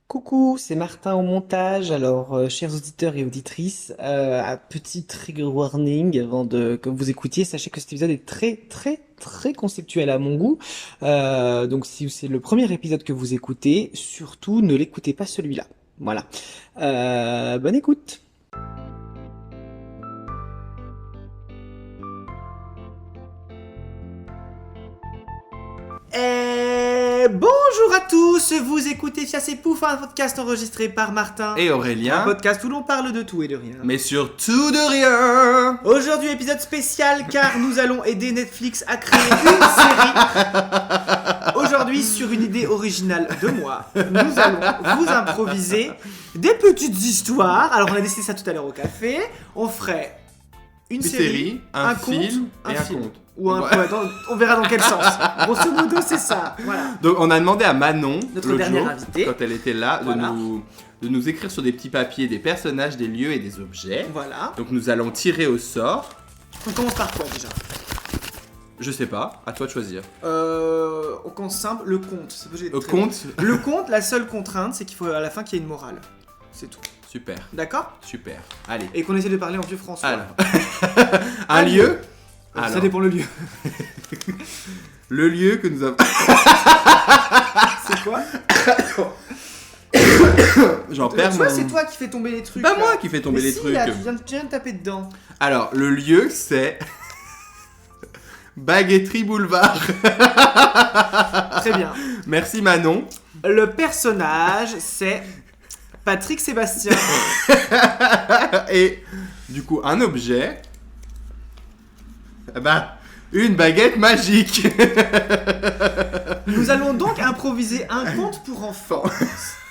Coucou, c'est Martin au montage. Alors, chers auditeurs et auditrices, un petit trigger warning avant que vous écoutiez. Sachez que cet épisode est très, très, très conceptuel à mon goût. Donc, si c'est le premier épisode que vous écoutez, surtout ne l'écoutez pas celui-là. Voilà. Bonne écoute. Bonjour à tous, vous écoutez Fias et Pouf, un podcast enregistré par Martin. Et Un Aurélien, podcast où l'on parle de tout et de rien. mais surtout de rien. Aujourd'hui, épisode spécial car nous allons aider Netflix à créer une série. Aujourd'hui, sur une idée originale de moi, nous allons vous improviser des petites histoires. Alors, on a décidé ça tout à l'heure au café. On ferait une série, un conte, film et un film. conte. Ou un Ouais. ouais, attends, on verra dans quel sens. Grosso modo, c'est ça. Voilà. Donc on a demandé à Manon, Notre l'autre dernière jour, invitée. quand elle était là, Voilà. de nous écrire sur des petits papiers des personnages, des lieux et des objets. Voilà. Donc nous allons tirer au sort. On commence par quoi déjà? Je sais pas, à toi de choisir. On commence simple, le conte. C'est pas- j'ai Au très conte. Le conte, la seule contrainte, c'est qu'il faut à la fin qu'il y ait une morale. C'est tout. Super, D'accord? super. Allez. Et qu'on essaie de parler en vieux François. Alors. Un lieu. Ça Alors. dépend le lieu. Le lieu que nous avons. C'est quoi? J'en perds Tu vois, mon. c'est toi qui fais tomber les trucs. Pas là. moi qui fais tomber Mais les si, trucs. Là, tu viens de taper dedans. Alors, le lieu, c'est. Baguetterie Boulevard. Très bien. Merci Manon. Le personnage, c'est Patrick Sébastien. Et du coup, un objet. Une baguette magique. Nous allons donc improviser un conte pour enfants.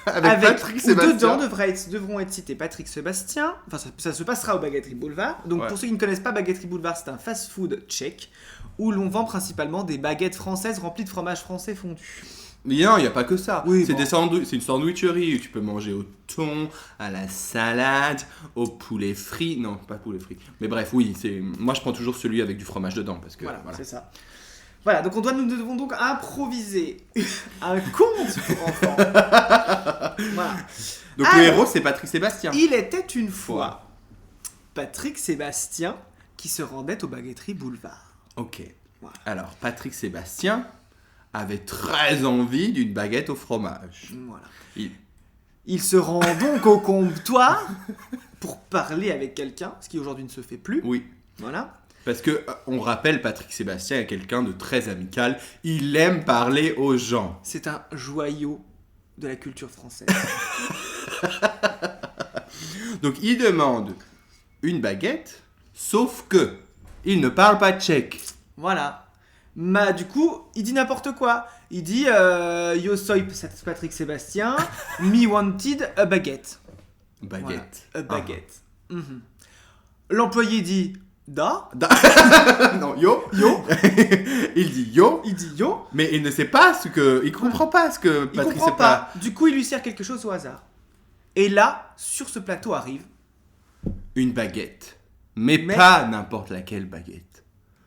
Avec Patrick où Sébastien. dedans devront être cités Patrick Sébastien. Enfin, ça se passera au Baguetterie Boulevard. Donc, Ouais. pour ceux qui ne connaissent pas Baguetterie Boulevard, c'est un fast-food tchèque où l'on vend principalement des baguettes françaises remplies de fromage français fondu. Mais non, il n'y a pas que ça. Oui, c'est bon. c'est une sandwicherie où tu peux manger au thon, à la salade, au poulet frit. Non, pas poulet frit. Mais bref, oui, moi je prends toujours celui avec du fromage dedans parce que Voilà, voilà. c'est ça. Voilà, donc nous devons donc improviser un conte pour enfants. Voilà. Donc Alors, le héros c'est Patrick Sébastien. Il était une fois Patrick Sébastien qui se rendait au Baguetterie Boulevard. Ok. Voilà. Alors Patrick Sébastien avait très envie d'une baguette au fromage. Voilà. Il- Il se rend donc au comptoir pour parler avec quelqu'un, ce qui aujourd'hui ne se fait plus. Oui. Voilà. Parce que on rappelle Patrick Sébastien est quelqu'un de très amical. Il aime parler aux gens. C'est un joyau de la culture française. Donc il demande une baguette, sauf que il ne parle pas tchèque. Voilà. Du coup, il dit n'importe quoi. Il dit Yo soy Patrick Sébastien, me wanted a baguette. Baguette. Voilà, a baguette. Mhm. L'employé dit Da. Non, yo. Il dit yo, Il dit Yo. mais il ne sait pas il comprend pas ce que Il Patrick comprend sait pas. Du coup, il lui sert quelque chose au hasard. Et là, sur ce plateau arrive Une baguette. Mais Mais- pas n'importe laquelle baguette.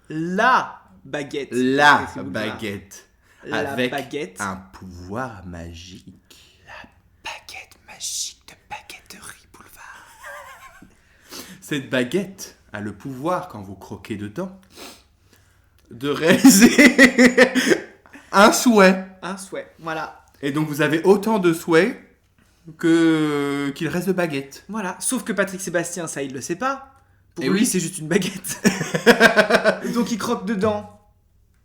la baguette. La C'est bon, baguette. La avec baguette. un pouvoir magique. Baguette magique de Baguetterie Boulevard. Cette baguette a le pouvoir, quand vous croquez dedans, de réaliser un souhait. Un souhait. Voilà. Et donc vous avez autant de souhaits qu'il reste de baguettes. Voilà. Sauf que Patrick Sébastien, ça, il le sait pas. Pour Et lui, oui. c'est juste une baguette. Donc, il croque dedans.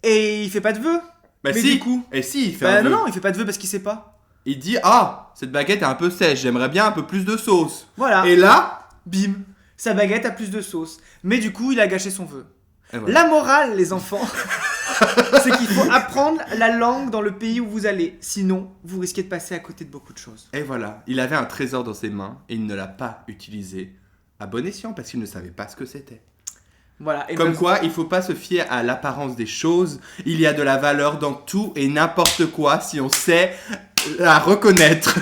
Et il fait pas de vœux. Bah Mais si. du coup. Et si, il fait Bah un vœu. non, il fait pas de vœux parce qu'il sait pas. Il dit cette baguette est un peu sèche, j'aimerais bien un peu plus de sauce. Voilà. Et là, Bim. Sa baguette a plus de sauce. Mais du coup, il a gâché son vœu. et voilà. La morale, les enfants, c'est qu'il faut apprendre la langue dans le pays où vous allez. Sinon, vous risquez de passer à côté de beaucoup de choses. Et voilà, il avait un trésor dans ses mains et il ne l'a pas utilisé à bon escient parce qu'il ne savait pas ce que c'était. Voilà. Et Comme ben- quoi, il faut pas se fier à l'apparence des choses. Il y a de la valeur dans tout et n'importe quoi si on sait la reconnaître.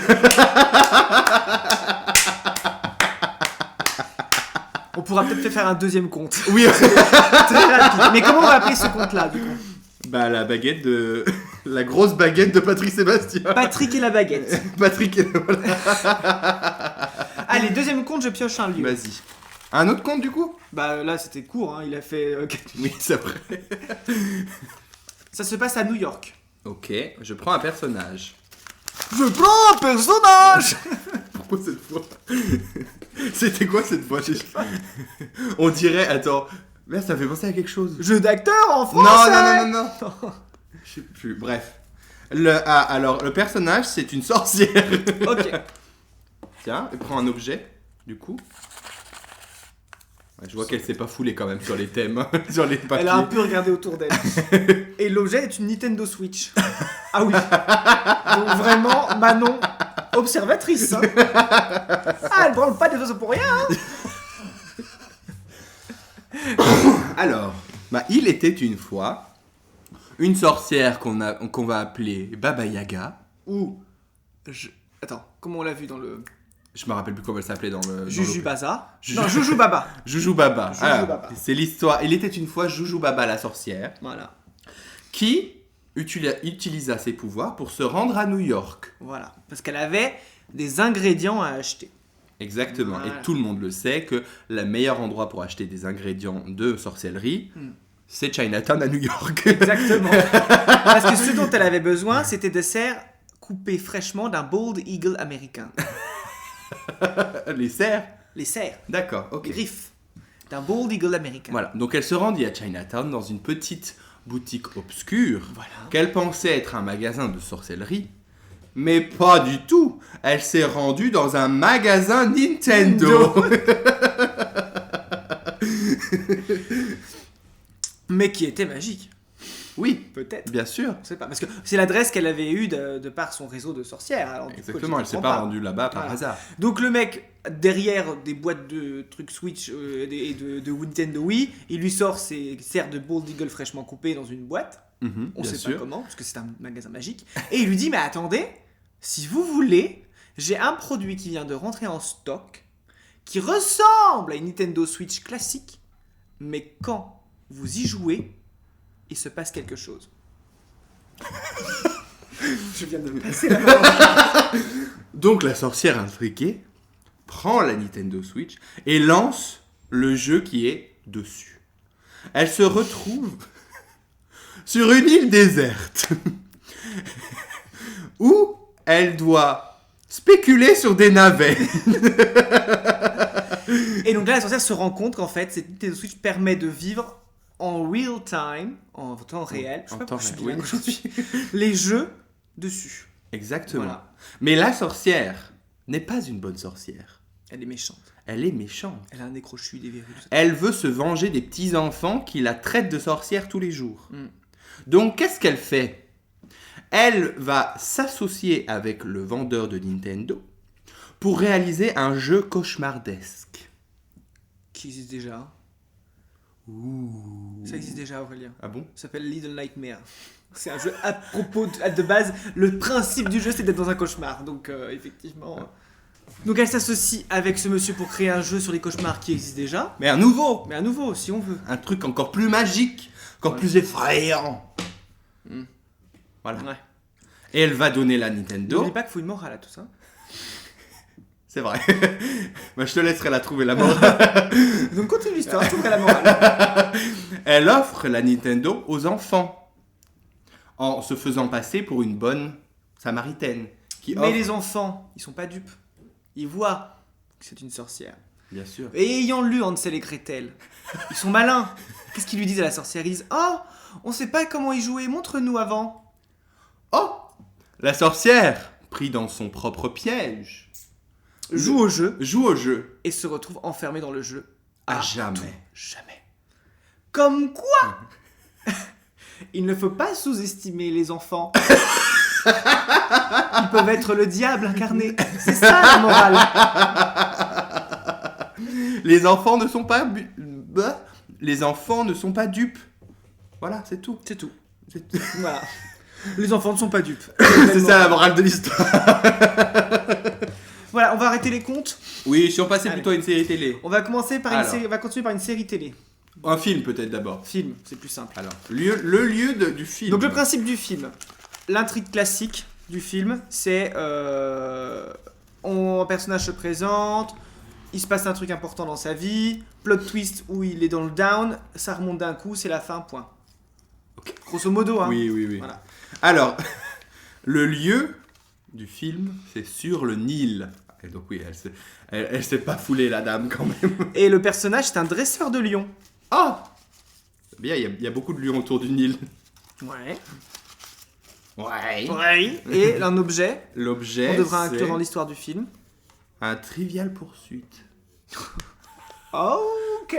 On pourra peut-être faire un deuxième compte. Oui. Très rapide. Mais comment on va appeler ce compte-là, du coup? Bah la baguette de La grosse baguette de Patrick Sébastien. Patrick et la baguette. Patrick et... Voilà. Allez, deuxième compte, je pioche un lieu. Vas-y. Un autre compte du coup? Bah là, c'était court, hein. Il a fait... Oui, c'est vrai. Ça se passe à New York. Ok, je prends un personnage. Je prends un personnage. Pourquoi cette fois? C'était quoi cette fois? On dirait... Attends. Merde, ça me fait penser à quelque chose. Jeu d'acteur en Non, français. non. Je sais plus. Bref. Alors, le personnage, c'est une sorcière. Ok. Tiens, elle prend un objet, du coup. Ouais, je vois qu'elle s'est pas foulée quand même sur les thèmes, hein, sur les papiers. Elle a un peu regardé autour d'elle. Et l'objet est une Nintendo Switch. Ah oui. Donc vraiment, Manon, observatrice. Hein. Ah, elle branle pas des oiseaux pour rien. Hein. Alors, il était une fois une sorcière qu'on va appeler Baba Yaga. Attends, comment on l'a vu dans le... Je me rappelle plus comment elle s'appelait dans le... Jujubaza. Non, Juju Baba. Joujou Baba. Joujou Baba. C'est l'histoire. Il était une fois Joujou Baba la sorcière. Voilà. Qui utilisa ses pouvoirs pour se rendre à New York. Voilà. Parce qu'elle avait des ingrédients à acheter. Exactement. Voilà. Et tout le monde le sait que le meilleur endroit pour acheter des ingrédients de sorcellerie, c'est Chinatown à New York. Exactement. Parce que ce dont elle avait besoin, c'était des cerfs coupés fraîchement d'un bald eagle américain. Les cerfs. Les cerfs. D'accord, ok. Les griffes d'un bald eagle américain. Voilà, donc elle se rendit à Chinatown dans une petite boutique obscure Voilà. qu'elle pensait être un magasin de sorcellerie. Mais pas du tout. Elle s'est rendue dans un magasin Nintendo. Mais qui était magique. Oui, Peut-être. bien sûr. Je sais pas. Parce que c'est l'adresse qu'elle avait eue de par son réseau de sorcières. Alors, du coup, Exactement, elle je s'est comprends pas rendue là-bas par Voilà. hasard. Donc le mec, derrière des boîtes de trucs Switch et de Nintendo Wii, il lui sort ses cerfs de Bald Eagle fraîchement coupés dans une boîte. Mhm, On bien sait sûr. pas comment, parce que c'est un magasin magique. Et il lui dit, mais attendez, si vous voulez, j'ai un produit qui vient de rentrer en stock, qui ressemble à une Nintendo Switch classique, mais quand vous y jouez, il se passe quelque chose. Je viens de me passer la main. Donc la sorcière intriguée prend la Nintendo Switch et lance le jeu qui est dessus. Elle se retrouve sur une île déserte où elle doit spéculer sur des navets. Et donc là, la sorcière se rend compte qu'en fait, cette Nintendo Switch permet de vivre en real time, en temps réel, je sais En pas temps pourquoi je suis réel, bilingue aujourd'hui, les jeux dessus. Exactement. Voilà. Mais la sorcière n'est pas une bonne sorcière. Elle est méchante. Elle est méchante. Elle a un nez crochu, des verrues, tout ça. Elle veut se venger des petits-enfants qui la traitent de sorcière tous les jours. Mm. Donc, qu'est-ce qu'elle fait? Elle va s'associer avec le vendeur de Nintendo pour réaliser un jeu cauchemardesque. Qui existe déjà. Ouh. Ça existe déjà, Aurélien. Ah bon? Ça s'appelle Little Nightmare. C'est un jeu à propos de base. Le principe du jeu, c'est d'être dans un cauchemar. Donc, effectivement. Donc, elle s'associe avec ce monsieur pour créer un jeu sur les cauchemars qui existe déjà. Mais un nouveau! Mais à nouveau, si on veut. Un truc encore plus magique, encore Ouais. plus effrayant. Mm. Voilà. Ouais. Et elle va donner la Nintendo. N'oublie pas qu'il faut une morale à tout ça. C'est vrai. Bah, je te laisserai la trouver la morale. Donc, continue l'histoire, trouverai la morale. Elle offre la Nintendo aux enfants en se faisant passer pour une bonne samaritaine. Qui Mais offre... les enfants, ils sont pas dupes. Ils voient que c'est une sorcière. Bien sûr. Et ayant lu Hansel et Gretel, ils sont malins. Qu'est-ce qu'ils lui disent à la sorcière? Ils disent: oh, on sait pas comment y jouer, montre-nous avant. Oh! La sorcière, pris dans son propre piège, Joue au jeu joue au jeu et se retrouve enfermé dans le jeu. à jamais. tout jamais. Comme quoi il ne faut pas sous-estimer les enfants. Ils peuvent être le diable incarné. C'est ça la morale. Les enfants ne sont pas... Les enfants ne sont pas dupes. Voilà, c'est tout. C'est tout. C'est tout. Voilà. Les enfants ne sont pas dupes. C'est ça la morale de l'histoire. Voilà, on va arrêter les comptes. Oui, si on passait Allez. plutôt à une série télé. On va commencer par Alors. on va continuer par une série télé. Un film peut-être d'abord. Film, c'est plus simple. Alors, le lieu du film. Donc le principe du film, l'intrigue classique du film, c'est un personnage se présente, il se passe un truc important dans sa vie, plot twist où il est dans le down, ça remonte d'un coup, c'est la fin, point. Ok. Grosso modo, hein. Oui. Voilà. Alors, le lieu du film, c'est sur le Nil. Et donc oui, elle s'est pas foulée, la dame, quand même. Et le personnage, c'est un dresseur de lions. Oh bien, il y a beaucoup de lions autour du Nil. Ouais. Ouais. Et un objet L'objet, qu'on devra c'est inclure dans l'histoire du film. un Trivial Pursuit. Ok.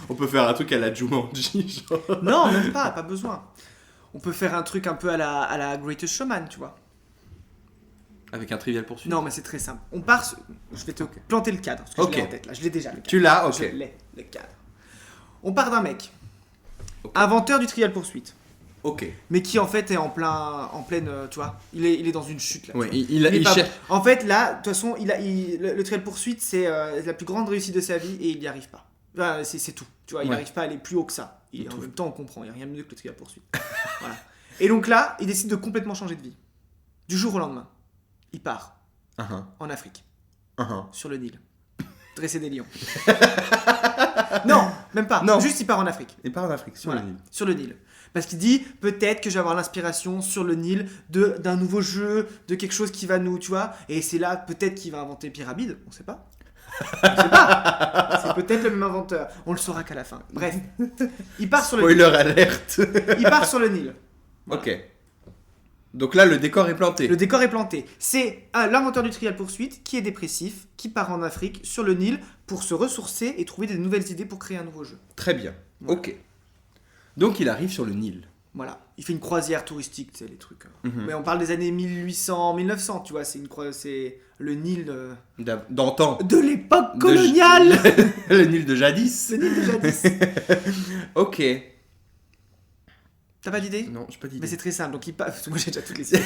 On peut faire un truc à la Jumanji, genre. Non, même pas besoin. On peut faire un truc un peu à la Greatest Showman, tu vois. Avec un Trivial Pursuit. Non, mais c'est très simple. On part. Je vais te planter le cadre, parce que Ok. je l'ai en tête là. Je l'ai déjà, le cadre. Tu l'as, ok. Je l'ai, le cadre. On part d'un mec, Ok. inventeur du Trivial Pursuit, Ok. mais qui en fait est en pleine, tu vois, il est dans une chute là. Ouais, tu vois. il est pas- cherche. En fait, là, de toute façon, le Trivial Pursuit, c'est la plus grande réussite de sa vie et il n'y arrive pas. Enfin, c'est tout. Tu vois, il Ouais. n'arrive pas à aller plus haut que ça. Et Il en trouve. même temps, on comprend, il n'y a rien de mieux que le Trivial Pursuit. Voilà. Et donc là, il décide de complètement changer de vie. Du jour au lendemain, il part en Afrique, sur le Nil, dresser des lions. Non, même pas. Non. Juste, il part en Afrique. Il part en Afrique, sur Voilà, le Nil. sur le Nil. Parce qu'il dit, peut-être que je vais avoir l'inspiration sur le Nil d'un nouveau jeu, de quelque chose qui va nous, tu vois. Et c'est là, peut-être qu'il va inventer les pyramides, on sait pas. On sait pas. C'est peut-être le même inventeur. On le saura qu'à la fin. Bref, il part sur le Nil. Spoiler alerte. Il part sur le Nil. Voilà. Ok. Donc là, le décor est planté. Le décor est planté. C'est l'inventeur du Trivial Pursuit qui est dépressif, qui part en Afrique, sur le Nil, pour se ressourcer et trouver des nouvelles idées pour créer un nouveau jeu. Très bien. Voilà. Ok. Donc il arrive sur le Nil. Voilà. Il fait une croisière touristique, tu sais, les trucs. Mhm. Mais on parle des années 1800, 1900, tu vois, c'est le Nil D'antan. de l'époque coloniale. Le Nil de jadis. Le Nil de jadis. Ok. T'as pas d'idée? Non, j'ai pas d'idée. Mais c'est très simple. Donc il passe. Moi j'ai déjà toutes les idées.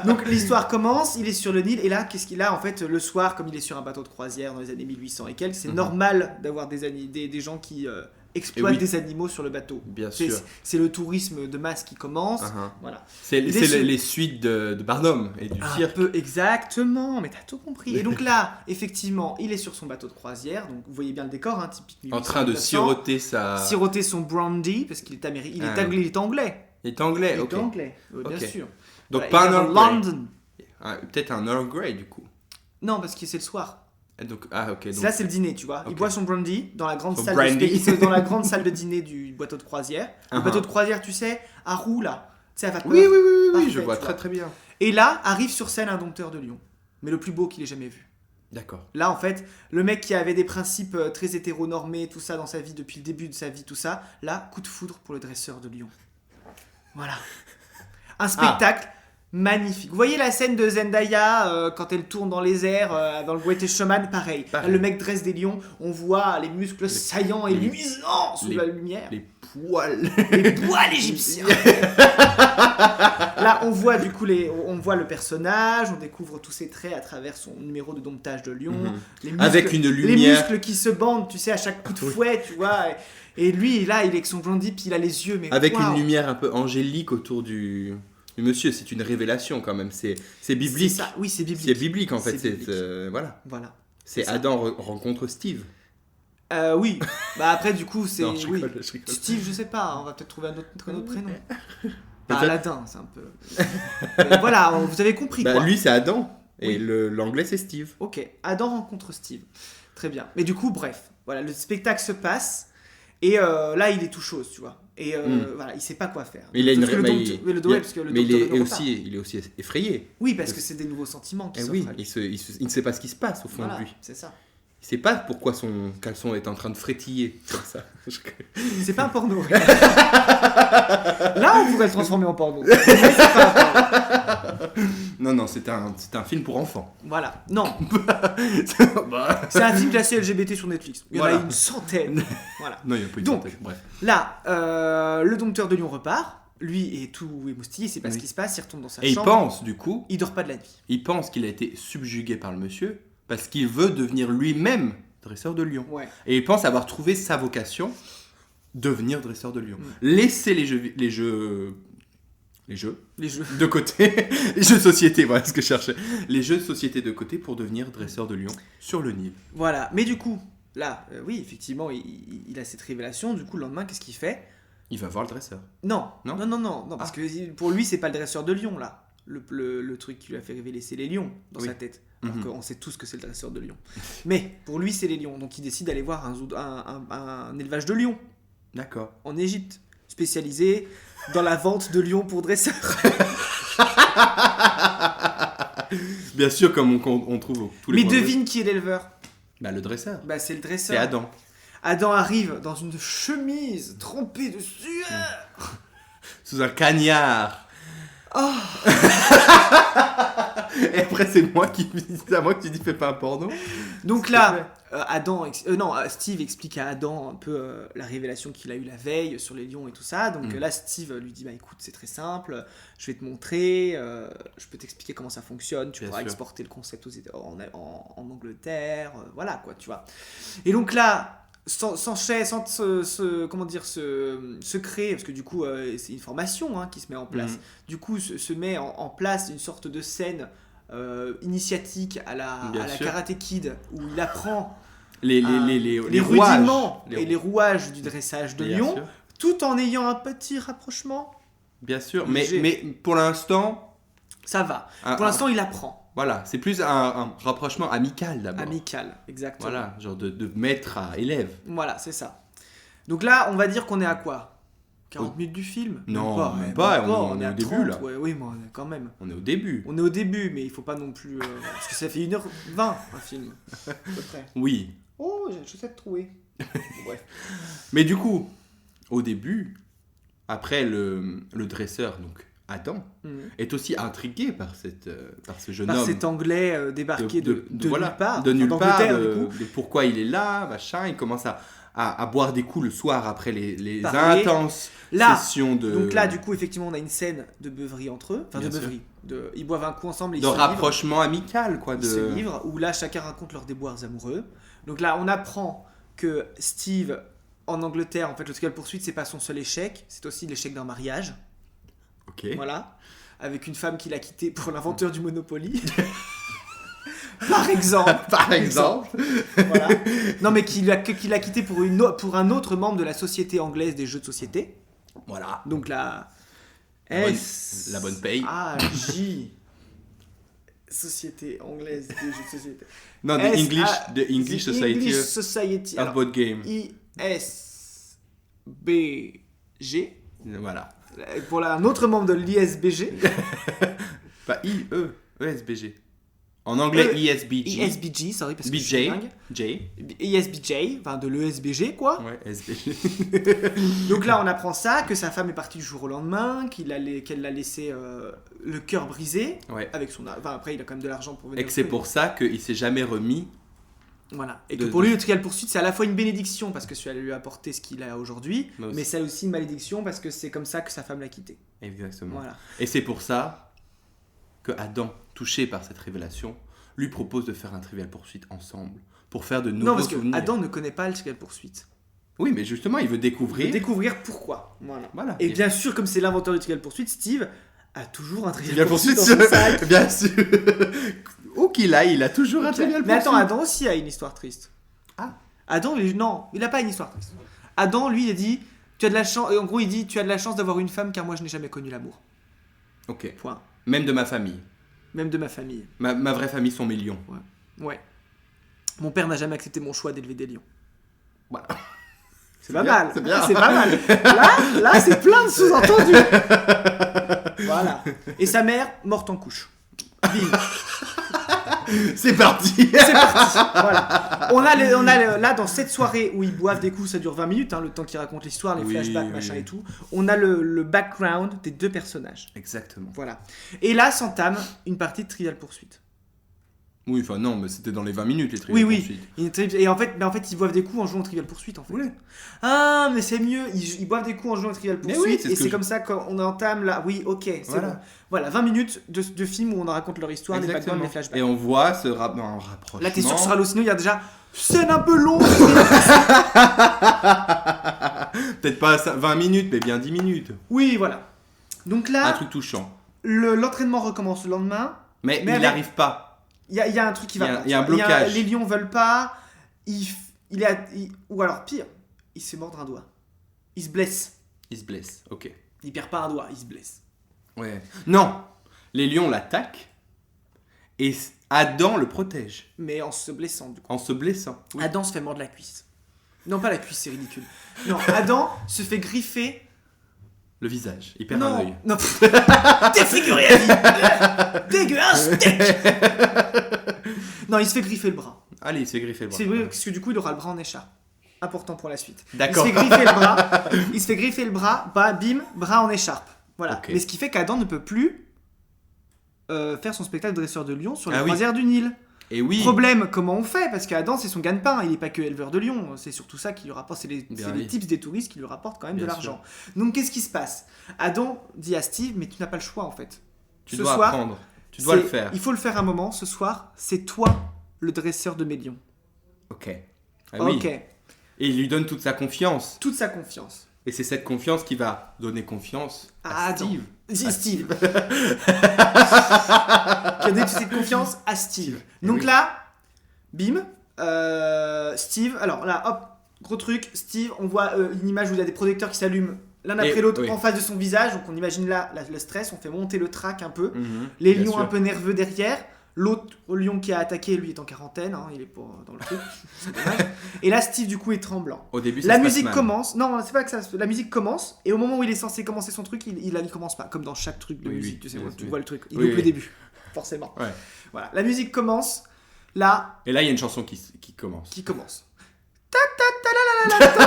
Donc l'histoire commence, il est sur le Nil et là qu'est-ce qu'il a en fait le soir comme il est sur un bateau de croisière dans les années 1800 et quelques, c'est normal d'avoir des gens qui exploitent Et oui. des animaux sur le bateau. Bien C'est- sûr. C'est le tourisme de masse qui commence. Uh-huh. Voilà. C'est Il est sur- les suites de Barnum et du Un cirque. peu exactement, mais t'as tout compris. Et donc là, effectivement, il est sur son bateau de croisière, donc vous voyez bien le décor, hein, typique 1800, En train de 1900. siroter sa. Siroter son brandy parce qu'il est américain, Ah. il est anglais. Il est anglais, Il ok. est anglais, bien Ok. sûr. Donc Voilà, pas il un vient de Earl Grey. London. Ah, peut-être un Earl Grey du coup. Non, parce que c'est le soir. Et donc, ah ok. Donc, Là, c'est le dîner, tu vois. Il Ok. boit son brandy dans la grande Son salle brandy. dans la grande salle de dîner du bateau de croisière. Le Uh-huh. bateau de croisière, tu sais, à roue là. Tu sais, à vapeur. oui, Parfait, je vois tu très vois. très bien. Et là, arrive sur scène un dompteur de lion. Mais le plus beau qu'il ait jamais vu. D'accord. Là, en fait, le mec qui avait des principes très hétéronormés, tout ça dans sa vie, depuis le début de sa vie, tout ça, là, coup de foudre pour le dresseur de lion. Voilà. Un spectacle magnifique. Vous voyez la scène de Zendaya quand elle tourne dans les airs, dans le Greatest Showman, pareil. Pareil. Là, le mec dresse des lions, on voit les muscles saillants et luisants sous les- la lumière. Les poils. Les poils égyptiens. Là, on voit du coup on voit le personnage, on découvre tous ses traits à travers son numéro de domptage de lion. Mhm. Les muscles, Avec une les lumière. muscles qui se bandent, tu sais, à chaque coup de fouet, tu vois. Et lui, là, il est avec son brandy, puis il a les yeux, mais Avec waouh. une lumière un peu angélique autour du monsieur. C'est une révélation quand même. C'est biblique. C'est ça. Oui, c'est biblique. C'est biblique en fait. C'est biblique. Voilà. Voilà. C'est ça. Adam rencontre Steve. Oui. Bah après, du coup, c'est Non, je oui. rigole, je rigole. Steve, je sais pas. On va peut-être trouver un autre prénom. Pas toi- Aladdin, c'est un peu. Mais voilà, vous avez compris Bah, quoi. lui c'est Adam et Oui. l'anglais c'est Steve. Ok, Adam rencontre Steve. Très bien. Mais du coup, bref, voilà, le spectacle se passe et là, il est tout chose, tu vois. Et voilà, il sait pas quoi faire. Mais il a une Parce que le mais dompte- il- mais le il- doigt, parce que le mais il dompteur est, de lion repart. il est aussi effrayé. Oui, parce que c'est des nouveaux sentiments qui Eh s'offrent oui, à lui. il ne sait pas ce qui se passe au fond Voilà, de lui. c'est ça. Il sait pas pourquoi son caleçon est en train de frétiller comme ça. C'est pas un porno. Là, on pourrait le transformer en porno. Mais c'est pas un porno. Non, c'est un film pour enfants. Voilà. Non, Bah, c'est un film classé LGBT sur Netflix. Il y en Voilà. a une centaine. Voilà. non, il n'y a pas eu de Donc, centaine, bref. Là, le dompteur de lion repart. Lui est tout émoustillé, il sait pas ce Oui. qui se passe, il retourne dans sa Et il chambre. pense du coup, Il dort pas de la nuit. il pense qu'il a été subjugué par le monsieur parce qu'il veut devenir lui-même dresseur de lion. Ouais. Et il pense avoir trouvé sa vocation, devenir dresseur de lion. Laisser les jeux les jeux Les jeux. de côté, les jeux de société, voilà ce que je cherchais. Les jeux de société de côté pour devenir dresseur de lion sur le Nil. Voilà. Mais du coup, là, oui, effectivement, il a cette révélation. Du coup, le lendemain, qu'est-ce qu'il fait? Il va voir le dresseur. Non, Non parce que pour lui, c'est pas le dresseur de lions, là. Le truc qui lui a fait révéler, c'est les lions dans Oui. sa tête. Alors Mhm. qu'on sait tous que c'est le dresseur de lions. Mais pour lui, c'est les lions. Donc il décide d'aller voir un élevage de lions D'accord. en Égypte, spécialisé dans la vente de lions pour dresseurs. Bien sûr, comme on trouve tous les Mais points de devine qui est l'éleveur? Bah, le dresseur. Bah, c'est le C'est dresseur. Adam. Adam arrive dans une chemise trempée de sueur. Sous un cagnard. Oh. Et après, c'est à moi que tu dis fais pas un porno. Donc là, Steve explique à Adam un peu la révélation qu'il a eue la veille sur les lions et tout ça. Donc là, Steve lui dit bah écoute, c'est très simple, je vais te montrer, je peux t'expliquer comment ça fonctionne, tu Bien pourras sûr. exporter le concept en Angleterre, voilà quoi, tu vois. Et donc là, sans se créer, parce que du coup c'est une formation qui se met en place. Mhm. Du coup se met en place une sorte de scène initiatique à Bien la sûr. Karate Kid où il apprend Les rouages. rudiments et les rouages du dressage de Bien lion, sûr. tout en ayant un petit rapprochement. Bien sûr. Léger. Mais pour l'instant, Ça va. Un- Pour l'instant, il apprend. voilà, c'est plus un rapprochement amical d'abord. Amical, exactement. Voilà, genre de maître à élève. Voilà, c'est ça. Donc là, on va dire qu'on est à quoi 40 minutes du film? Non, même pas, on est à au début, 30, là. ouais, oui, mais on est quand même. On est au début. On est au début, mais il faut pas non plus. Parce que ça fait 1h20 un film, à peu près. Oui. Oh, j'ai une chaussette trouée. Bref. Mais du coup, au début, après le dresseur, donc Adam, Mhm. est aussi intrigué par ce jeune Par homme. cet anglais débarqué de voilà, nulle part. de nulle enfin, part, d'Angleterre, de, du coup. de pourquoi il est là, machin. Il commence à boire des coups le soir après les Parler. intenses Là, sessions de, Donc là, du coup, effectivement, on a une scène de beuverie entre eux. Enfin, Bien de sûr. beuverie. Ils boivent un coup ensemble et ils de se livrent. rapprochement amical, quoi. Ils se livrent, où là, chacun raconte leurs déboires amoureux. Donc là, on apprend que Steve, en Angleterre, en fait, le Trivial Poursuite, c'est pas son seul échec, c'est aussi l'échec d'un mariage. Ok. Voilà. Avec une femme qu'il a quittée pour l'inventeur du Monopoly. Par exemple. Par exemple. Voilà. Non, mais qu'il a quitté pour un autre membre de la société anglaise des jeux de société. Voilà. Donc la La bonne paye. J. Société anglaise des jeux de société. Non, the English The Society English of Society. Alors, Board Game. ISBG. Voilà. Pour un autre membre de l'ISBG. Pas ESBG. En anglais, ESBG. ISBG, sorry, parce que je BJ. suis dingue. J. ISBJ, enfin de l'ESBG, quoi. Ouais, SBG. Donc là, on apprend ça, que sa femme est partie du jour au lendemain, qu'elle l'a laissé le cœur brisé. Ouais. Avec son... Enfin, après, il a quand même de l'argent pour venir. Et que c'est pour ça qu'il s'est jamais remis. Voilà. Et que pour lui, le Trivial Poursuite, c'est à la fois une bénédiction parce que ça lui a apporté ce qu'il a aujourd'hui, mais c'est aussi une malédiction parce que c'est comme ça que sa femme l'a quitté. Exactement. Voilà. Et c'est pour ça que Adam, touché par cette révélation, lui propose de faire un Trivial Poursuite ensemble pour faire de nouveaux Non, parce que souvenirs. Adam ne connaît pas le Trivial Poursuite. Oui, mais justement, il veut Il découvrir. veut découvrir pourquoi. Voilà. Voilà. Et bien sûr, comme c'est l'inventeur du Trivial Poursuite, Steve a toujours un Trivial Trivial Poursuite, Poursuite dans son sac. bien sûr. Où qu'il aille, il a toujours un Trivial Mais Poursuite. attends, Adam aussi a une histoire triste. Ah. Adam, non, il n'a pas une histoire triste. Adam, lui, il a dit, tu as de la chance. En gros, il dit, tu as de la chance d'avoir une femme car moi, je n'ai jamais connu l'amour. Ok. Point. Même de ma famille. Même de ma famille. Ma vraie famille sont mes lions. Ouais. Mon père n'a jamais accepté mon choix d'élever des lions. Voilà. C'est pas bien, mal. c'est bien. C'est pas mal. Là, c'est plein de sous-entendus. Voilà. Et sa mère, morte en couche. Bim. C'est parti. C'est parti. Voilà. On a là, dans cette soirée où ils boivent des coups, ça dure 20 minutes, le temps qu'ils racontent l'histoire, les Oui, flashbacks, oui. machin et tout. On a le background des deux personnages. Exactement. Voilà. Et là s'entame une partie de Trivial Poursuite. Oui, enfin non, mais c'était dans les 20 minutes les Oui, Trivial oui. Poursuite. Et en fait, ils boivent des coups en jouant au Trivial Poursuite, en fait. Oui. Ah, mais c'est mieux. Ils boivent des coups en jouant au Trivial Mais Poursuite. oui, c'est et ce que c'est je- comme ça qu'on entame là. Oui, ok, c'est Voilà. bon. Voilà, 20 minutes de film où on en raconte leur histoire, les backgrounds, les flashbacks. Et on voit ce rapprochement. Là, t'es sûr que sur Allociné, il y a déjà scène un peu longue. Peut-être pas 20 minutes, mais bien 10 minutes. Oui, voilà. Donc Un là, truc touchant. l'entraînement recommence le lendemain. Mais il avec- n'arrive pas. Il y a un truc qui va pas. Il y a un blocage. Les lions veulent pas. Ou alors pire, il se fait mordre un doigt. Il se blesse. Il se blesse. Ok. Il perd pas un doigt, il se blesse. Ouais. Non. Les lions l'attaquent et Adam le protège Mais en se blessant du coup. en se blessant. Oui. Adam se fait mordre la cuisse. Non, pas la cuisse, c'est ridicule. Non, Adam se fait griffer. Le visage. Il perd un œil. Non, défiguré à vie. Dégueulasse, steak. Non, il se fait griffer le bras. Allez, il se fait griffer le bras. C'est vrai parce que du coup, il aura le bras en écharpe. Important pour la suite. D'accord. Il se fait griffer le bras. Il se fait griffer le bras. Bah, bim, bras en écharpe. Voilà. Ok. Mais ce qui fait qu'Adam ne peut plus faire son spectacle de dresseur de lions sur les Ah oui. croisières du Nil. Et oui. Problème, comment on fait? Parce qu'Adam, c'est son gagne-pain. Il n'est pas que éleveur de lions. C'est surtout ça qui lui rapporte. C'est les Bien les oui. tips des touristes qui lui rapportent quand même de Bien l'argent. Donc, qu'est-ce qui se passe? Adam dit à Steve, mais tu n'as pas le choix en fait. Tu Ce dois soir, apprendre. Tu dois le faire. Il faut le faire un moment. Ce soir, c'est toi le dresseur de mes lions. Ok. Ah oui. Ok. Et il lui donne toute sa confiance. Toute sa confiance. Et c'est cette confiance qui va donner confiance à Adam. Steve. Dis Steve. Qui a donné toute cette confiance à Steve. Eh Donc oui. là, bim, Steve. Alors là, hop, gros truc. Steve, on voit une image où il y a des projecteurs qui s'allument l'un après Et- l'autre oui. en face de son visage. Donc on imagine là le stress, on fait monter le trac un peu. Mhm. Les Bien lions sûr. un peu nerveux derrière. L'autre lion qui a attaqué, lui, est en quarantaine. Hein, il est pas dans le truc. C'est dommage. Et là, Steve, du coup, est tremblant. Au début, ça La se passe musique mal. commence. Non, c'est pas que ça. La musique commence. Et au moment où il est censé commencer son truc, il commence pas. Comme dans chaque truc de Oui, musique. oui, Tu sais, oui, tu oui. vois le truc. Il Oui, loupe le oui. début. Forcément. Ouais. Voilà. La musique commence. Là, Et là, il y a une chanson qui commence. qui commence. Ta, ta, ta, la, la, la,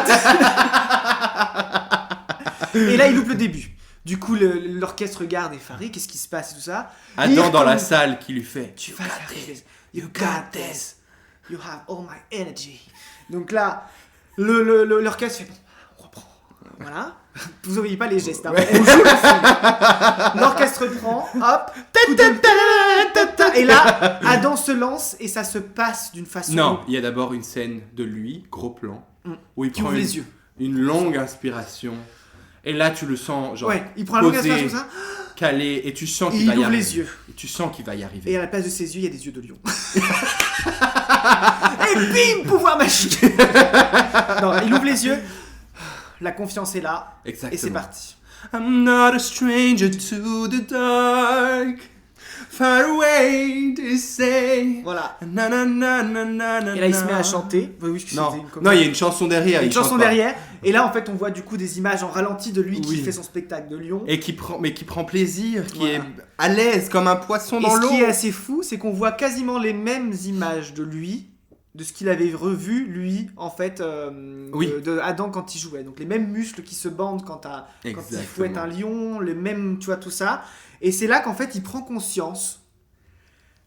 ta. Et là, il loupe le début. Du coup, l'orchestre regarde effaré. Qu'est-ce qui se passe et tout ça. Adam Il dans la tombe. salle qui lui fait. Tu vas y arriver. You got this. You have all my energy. Donc là, l'orchestre fait bon, on reprend. Voilà. Vous n'oubliez pas les gestes. Hein. On joue le film. L'orchestre prend, hop. coup de- Et là, Adam se lance et ça se passe d'une façon. Non, il y a d'abord une scène de lui, gros plan, où il Qui prend ouvre les yeux. une longue inspiration. Et là, tu le sens, genre, Ouais, il prend la longue posé, inspiration comme ça. calé, et tu sens Et qu'il il va y ouvre arriver. les yeux. Et tu sens qu'il va y arriver. Et à la place de ses yeux, il y a des yeux de lion. Et bim, pouvoir magique. Non, il ouvre les yeux. La confiance est là. Exactement. Et c'est parti. I'm not a stranger to the dark. Far away, they say. Voilà. Na, na, na, na, na, na, Et là, il se met na. à chanter. Oui, oui, Non, c'était une non, il y a une chanson derrière. Il y a une il chante chanson pas. derrière. Et là, en fait, on voit du coup des images en ralenti de lui qui Oui. fait son spectacle de lion. Et qui prend plaisir, qui Voilà. est à l'aise comme un poisson Et dans ce l'eau. qui est assez fou, c'est qu'on voit quasiment les mêmes images de lui, de ce qu'il avait revu, lui, en fait, Oui. de Adam quand il jouait. Donc les mêmes muscles qui se bandent quand il Exactement. fouette un lion, les mêmes, tu vois, tout ça. Et c'est là qu'en fait, il prend conscience.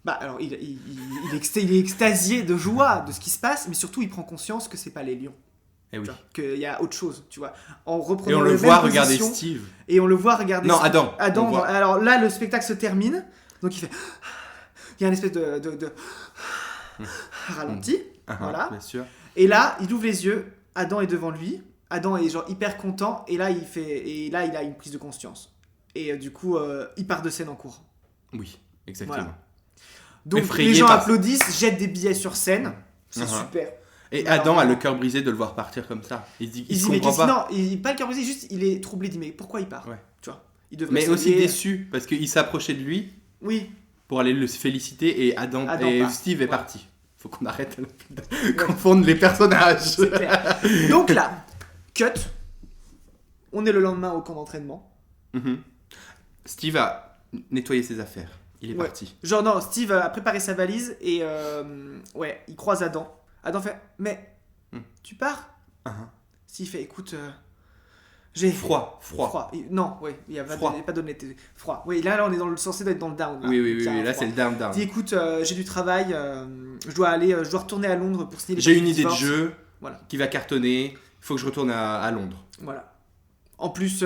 Bah, alors, il est extasié de joie de ce qui se passe, mais surtout, il prend conscience que c'est pas les lions. Eh oui. Tu vois, qu'il y a autre chose, tu vois. En reprenant Et on le les voit mêmes regarder positions, Steve. et on le voit regarder. Non, Adam. Adam. On voit. Alors là, le spectacle se termine. Donc il fait. Il y a une espèce de ralenti. Ah, Voilà. Bien sûr. Et là, il ouvre les yeux. Adam est devant lui. Adam est genre hyper content. Et là, il a une prise de conscience. Et du coup, il part de scène en courant. Oui, exactement. Voilà. Donc Effrayé les gens par- applaudissent, jettent des billets sur scène. C'est Uh-huh. super. Et Mais Adam alors- a le cœur brisé de le voir partir comme ça. Il se dit, Il il dit mais comprend qu'est-ce pas. non, pas le cœur brisé, juste il est troublé. Il dit mais pourquoi il part Ouais. Tu vois. Il devrait Mais aussi s'habiller. déçu parce qu'il s'approchait de lui Oui. pour aller le féliciter et Adam et part. Steve est Ouais. parti. Faut qu'on arrête de confondre les personnages. C'est clair. Donc là, cut. On est le lendemain au camp d'entraînement. Mhm. Steve a nettoyé ses affaires. Il est Ouais. parti. Genre non, Steve a préparé sa valise et ouais, il croise Adam. Adam fait mais tu pars Uh-huh. Steve fait écoute j'ai Froid. Non, ouais, il y a Froid. pas d'honnêteté. Froid. Oui, là on est censé être dans le down. Là. Oui, Carrément là froid. c'est le down down. Il dit écoute, j'ai du travail, je dois retourner à Londres pour signer les J'ai papiers une idée de divorce. jeu Voilà. qui va cartonner. Il faut que je retourne à Londres. Voilà. En plus,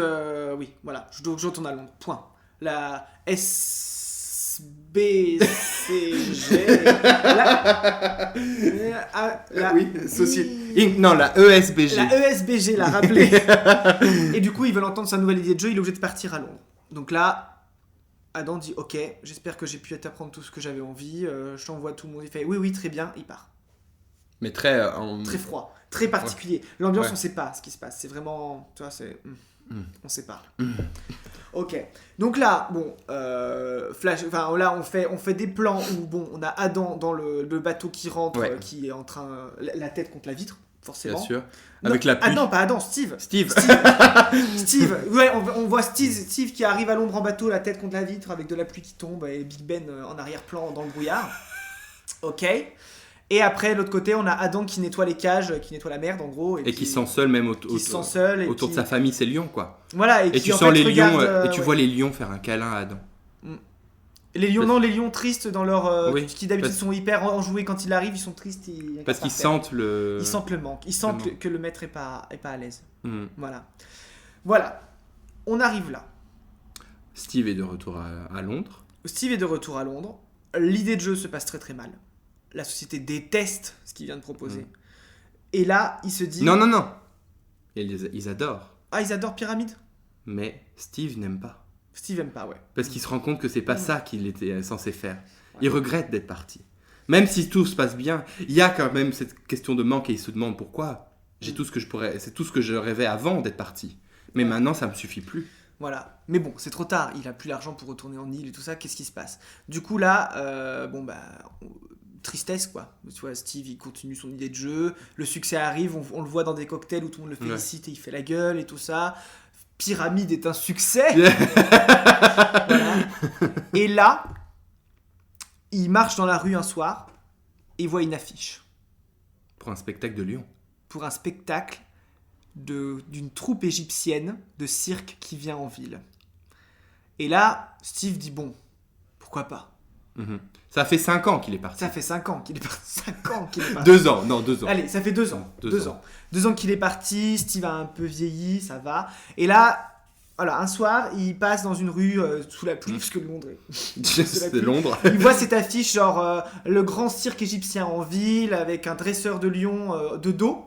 oui, voilà, je retourne à Londres. Point. La SBCG. Oui, non, la ESBG. La ESBG l'a rappelé. Et du coup, ils veulent entendre sa nouvelle idée de jeu. Il est obligé de partir à Londres. Donc là, Adam dit ok, j'espère que j'ai pu t'apprendre tout ce que j'avais envie. Je t'envoie tout le monde. Il fait oui, très bien. Il part. Mais très. Très froid, très particulier. L'ambiance, Ouais. on sait pas ce qui se passe. C'est vraiment, tu vois, c'est, on sait pas. Mm. Ok. Donc là, bon, là, on fait des plans où bon, on a Adam dans le bateau qui rentre, Ouais. qui est en train, la tête contre la vitre, forcément. Bien sûr. Non, Avec la pluie. Ah non, pas Adam, Steve. Steve. Steve. Ouais, on voit Steve qui arrive à l'ombre en bateau, la tête contre la vitre, avec de la pluie qui tombe et Big Ben en arrière-plan dans le brouillard. Ok. Et après, de l'autre côté, on a Adam qui nettoie les cages, qui nettoie la merde en gros. Et qui se sent seul même qui se sent seul. Et autour qui- de sa famille, ses lions, quoi. Voilà, et Et qui tu en sens fait les lions, regarde, et tu ouais. vois les lions faire un câlin à Adam. Les lions, non, les lions tristes dans leur. Oui, qui d'habitude parce- sont hyper enjoués quand il arrive, ils sont tristes. Parce qu'ils sentent le. Ils sentent le manque. Ils sentent le manque. que le maître est pas à l'aise. Hmm. Voilà. Voilà. On arrive là. Steve est de retour à Londres. Steve est de retour à Londres. L'idée de jeu se passe très très mal. La société déteste ce qu'il vient de proposer. Mm. Et là, il se dit. Non. Ils adorent. Ah, ils adorent Pyramide. Mais Steve n'aime pas. Steve aime pas, ouais. Parce qu'il se rend compte que c'est pas ça qu'il était censé faire. Ouais. Il regrette d'être parti. Même si tout se passe bien, il y a quand même cette question de manque et il se demande pourquoi. J'ai tout ce que je pourrais. C'est tout ce que je rêvais avant d'être parti. Mais maintenant, ça me suffit plus. Voilà. Mais bon, c'est trop tard. Il a plus l'argent pour retourner en île et tout ça. Qu'est-ce qui se passe? Du coup, là, tristesse, quoi. Tu vois, Steve, il continue son idée de jeu. Le succès arrive. On le voit dans des cocktails où tout le monde le félicite et il fait la gueule et tout ça. Pyramide est un succès. Voilà. Et là, il marche dans la rue un soir et il voit une affiche Pour un spectacle de lions. pour un spectacle d'une troupe égyptienne de cirque qui vient en ville. Et là, Steve dit bon, pourquoi pas? Mhm. Ça fait 5 ans qu'il est parti. Ça fait 5 ans qu'il est parti. 5 ans qu'il est parti. 2 ans, non, 2 ans. Allez, ça fait 2 ans. Deux 2 ans. 2 ans qu'il est parti, Steve a un peu vieilli, ça va. Et là, voilà, un soir, il passe dans une rue sous la pluie, parce que Londres est... C'est Londres. Il voit cette affiche, genre le grand cirque égyptien en ville, avec un dresseur de lions de dos.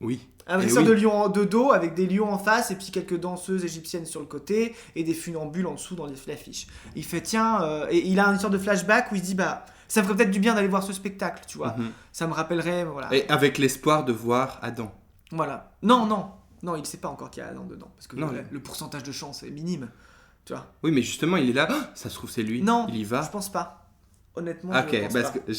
Oui. Un Eh dresseur oui. de lions de dos, avec des lions en face, et puis quelques danseuses égyptiennes sur le côté, et des funambules en dessous dans l'affiche. Il fait, tiens, et il a une sorte de flashback où il se dit, bah, ça me ferait peut-être du bien d'aller voir ce spectacle, tu vois. Mhm. Ça me rappellerait, voilà. Et avec l'espoir de voir Adam. Voilà. Non, il sait pas encore qu'il y a Adam dedans, parce que Non, le pourcentage de chance est minime, tu vois. Oui, mais justement, il est là. Ah, ça se trouve, c'est lui. Non, Il y je va. pense pas. Honnêtement, Ok, je pense parce pas. que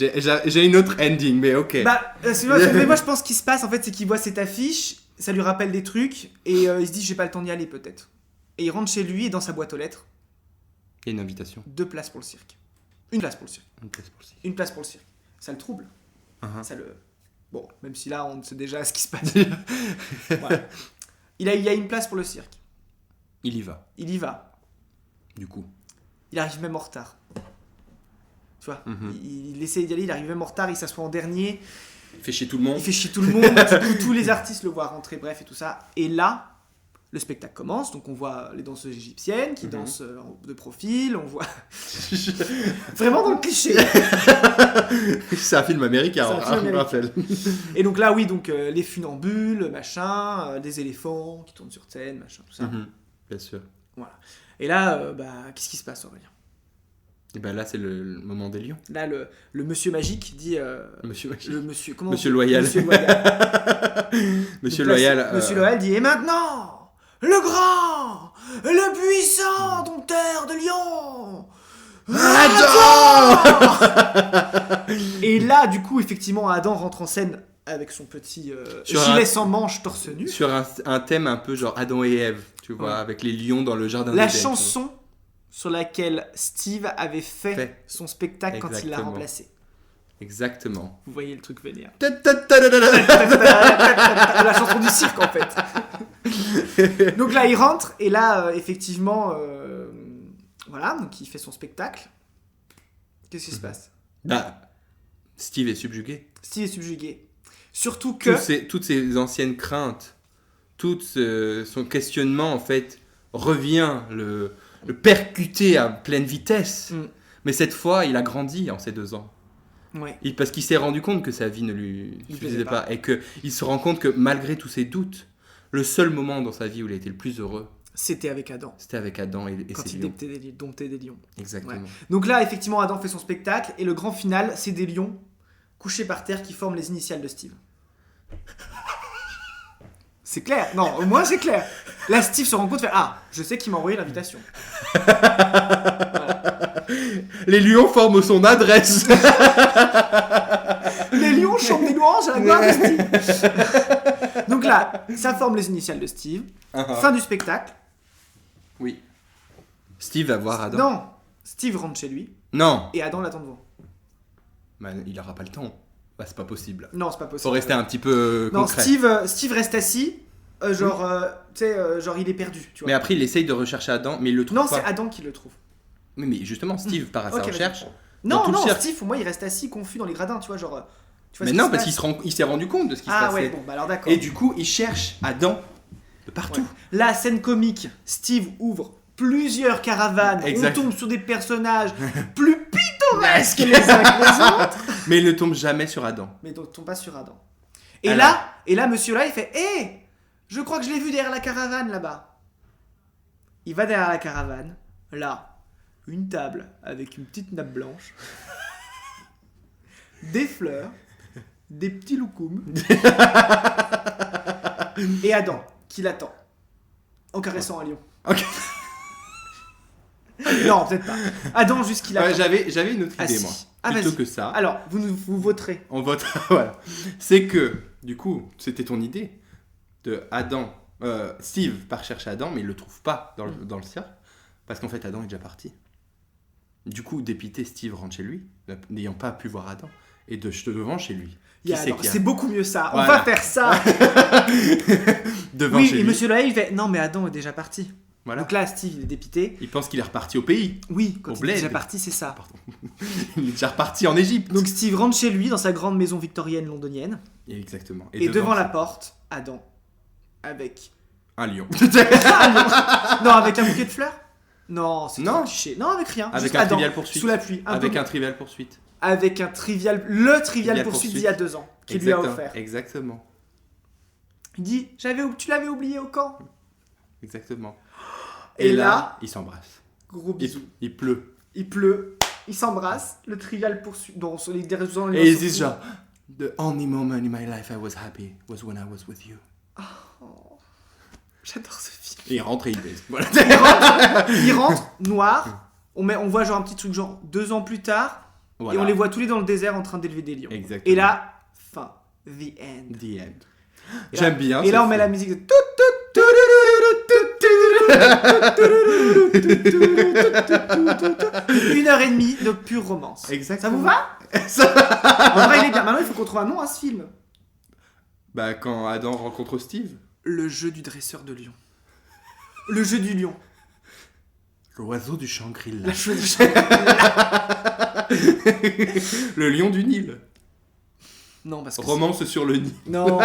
j'ai une autre ending, mais ok. Mais moi je pense qu'il se passe en fait, c'est qu'il voit cette affiche, ça lui rappelle des trucs, et il se dit j'ai pas le temps d'y aller peut-être. Et il rentre chez lui et dans sa boîte aux lettres, Il y a une invitation. 2 places pour le cirque. Une place pour le cirque. Une place pour le cirque. Une place pour le cirque. Ça le trouble. Uh-huh. Ça le... Bon, même si là on sait déjà ce qui se passe. Voilà. Il y a une place pour le cirque. Il y va, Il y va. du coup. Il arrive même en retard. Tu vois, Mhm. il essaie d'y aller, il arrive même en retard, il s'assoit en dernier. Il fait chier tout le monde. Il fait chier tout le monde, du coup, tous les artistes le voient rentrer, bref, et tout ça. Et là, le spectacle commence, donc on voit les danseuses égyptiennes qui dansent de profil, on voit... Vraiment dans le cliché. C'est un film américain, C'est un film on rappelle. Et donc là, oui, donc les funambules, machin, des éléphants qui tournent sur scène, machin, tout ça. Mhm, bien sûr. Et là, qu'est-ce qui se passe, Aurélien? Et ben là, c'est le moment des lions. Là, le monsieur magique dit... Monsieur le monsieur... Comment Monsieur Loyal. Monsieur Loyal. Monsieur Donc là, Loyal. c'est- Monsieur Loyal dit et maintenant le grand, le puissant dompteur de lion. Adam. Et là, du coup, effectivement, Adam rentre en scène avec son petit Sur gilet un- sans manches torse nu. Sur un thème un peu genre Adam et Ève, tu vois, Ouais. avec les lions dans le jardin La d'Éden, chanson sur laquelle Steve avait fait Fait. son spectacle quand il l'a Exactement. remplacé. Exactement. Vous voyez le truc venir. Ta ta ta ta ta ta. La chanson du cirque en fait. Donc là il rentre et là effectivement voilà, donc il fait son spectacle. Qu'est-ce qui se passe? Bah, Steve est subjugué. Steve est subjugué. Surtout que Toutes ces anciennes craintes, son questionnement en fait revient le percuter à pleine vitesse. Mm. Mais cette fois, il a grandi en ces 2 ans. ouais, Parce qu'il s'est rendu compte que sa vie ne lui Il suffisait plaisait pas. pas. Et qu'il se rend compte que malgré tous ses doutes, le seul moment dans sa vie où il a été le plus heureux, C'était avec Adam. C'était avec Adam et Quand ses il lions. domptait des lions. Exactement. Ouais. Donc là, effectivement, Adam fait son spectacle et le grand final, c'est des lions couchés par terre qui forment les initiales de Steve. C'est clair. Non, au moins c'est clair. Là, Steve se rend compte, fait ah, je sais qui m'a envoyé l'invitation. Les lions forment son adresse. Les lions chantent des louanges à la gloire de Steve. Donc là, ça forme les initiales de Steve. Fin du spectacle. Oui. Steve va voir Adam. Non, Steve rentre chez lui Non. et Adam l'attend devant. Bah, il aura pas le temps. Bah, c'est pas possible. Non, c'est pas Faut possible. rester un petit peu Non, concret. Steve reste assis, genre, tu sais, genre il est perdu, tu vois. Mais après, il essaye de rechercher Adam, mais il le trouve Non, pas. c'est Adam qui le trouve. Mais justement, Steve part à sa Ok, recherche. vas-y. Dans Non, tout le non, cercle. Steve, pour moi, il reste assis, confus dans les gradins, tu vois, genre. Tu vois Mais ce qui non, se parce passe. qu'il s'est rendu compte de ce qui se Ah passait. ouais, bon, bah alors d'accord. Et du coup, il cherche Adam de partout. Ouais. La scène comique, Steve ouvre plusieurs caravanes, Exact. on tombe sur des personnages plus pittoresques les uns que les autres, Mais il ne tombe jamais sur Adam. mais on tombe pas sur Adam. Et Alors. là, monsieur là, il fait hé, je crois que je l'ai vu derrière la caravane là-bas. Il va derrière la caravane, là, une table avec une petite nappe blanche, des fleurs, des petits loukoums, et Adam qui l'attend en caressant un lion. Ok. Non, peut-être pas. Adam juste qu'il attend. J'avais une autre idée, Assis. moi. Ah, Plutôt vas-y. que ça. Alors, vous voterez. On vote. Voilà. C'est que, du coup, c'était ton idée de Adam. Steve part chercher Adam, mais il le trouve pas dans le cirque. Parce qu'en fait, Adam est déjà parti. Du coup, dépité, Steve rentre chez lui, n'ayant pas pu voir Adam. Et devant chez lui. Il y a Qui c'est Adam. qui a C'est beaucoup mieux ça. On Voilà. va faire ça. devant Oui, chez et lui. monsieur Lahaye, il fait non, mais Adam est déjà parti. Voilà. Donc là, Steve, il est dépité. Il pense qu'il est reparti au pays. Oui, quand Au il est bled. déjà parti, c'est ça. Pardon. Il est déjà reparti en Égypte. Donc Steve rentre chez lui dans sa grande maison victorienne londonienne. Exactement. Et devant la porte, Adam. Avec. un lion. Non, avec un bouquet de fleurs. Non, c'est Non. trop cliché. Non, avec rien. Avec Juste un Adam, trivial poursuite. sous la pluie. Avec peu- un trivial poursuite. Avec un trivial. Le trivial poursuite d'il y a 2 ans. Qu'il lui a Exactement. offert. Exactement. Il dit tu l'avais oublié au camp. Exactement. Et là, il s'embrasse. gros bisous. Il pleut. Il pleut, ils s'embrassent, le trivial poursuit. Dans les raisons Et ils disent genre The only moment in my life I was happy was when I was with you. J'adore ce film. Et il rentre et il baise. Voilà. Il rentre, noir. On voit genre un petit truc genre 2 ans plus tard. Voilà. Et on les voit tous les dans le désert en train d'élever des lions. Exactement. Et là, fin. The end. The end. Et J'aime là- bien. Et ce là, on met film. la musique de. 1h30 de pure romance. Exactement. Ça vous va En vrai, il est bien. Maintenant, il faut qu'on trouve un nom à ce film. Bah, quand Adam rencontre Steve, Le jeu du dresseur de lion. Le jeu du lion. l'oiseau du Shangri-La. La chose de Le lion du Nil. Non, parce que. Romance sur le Nil. Non.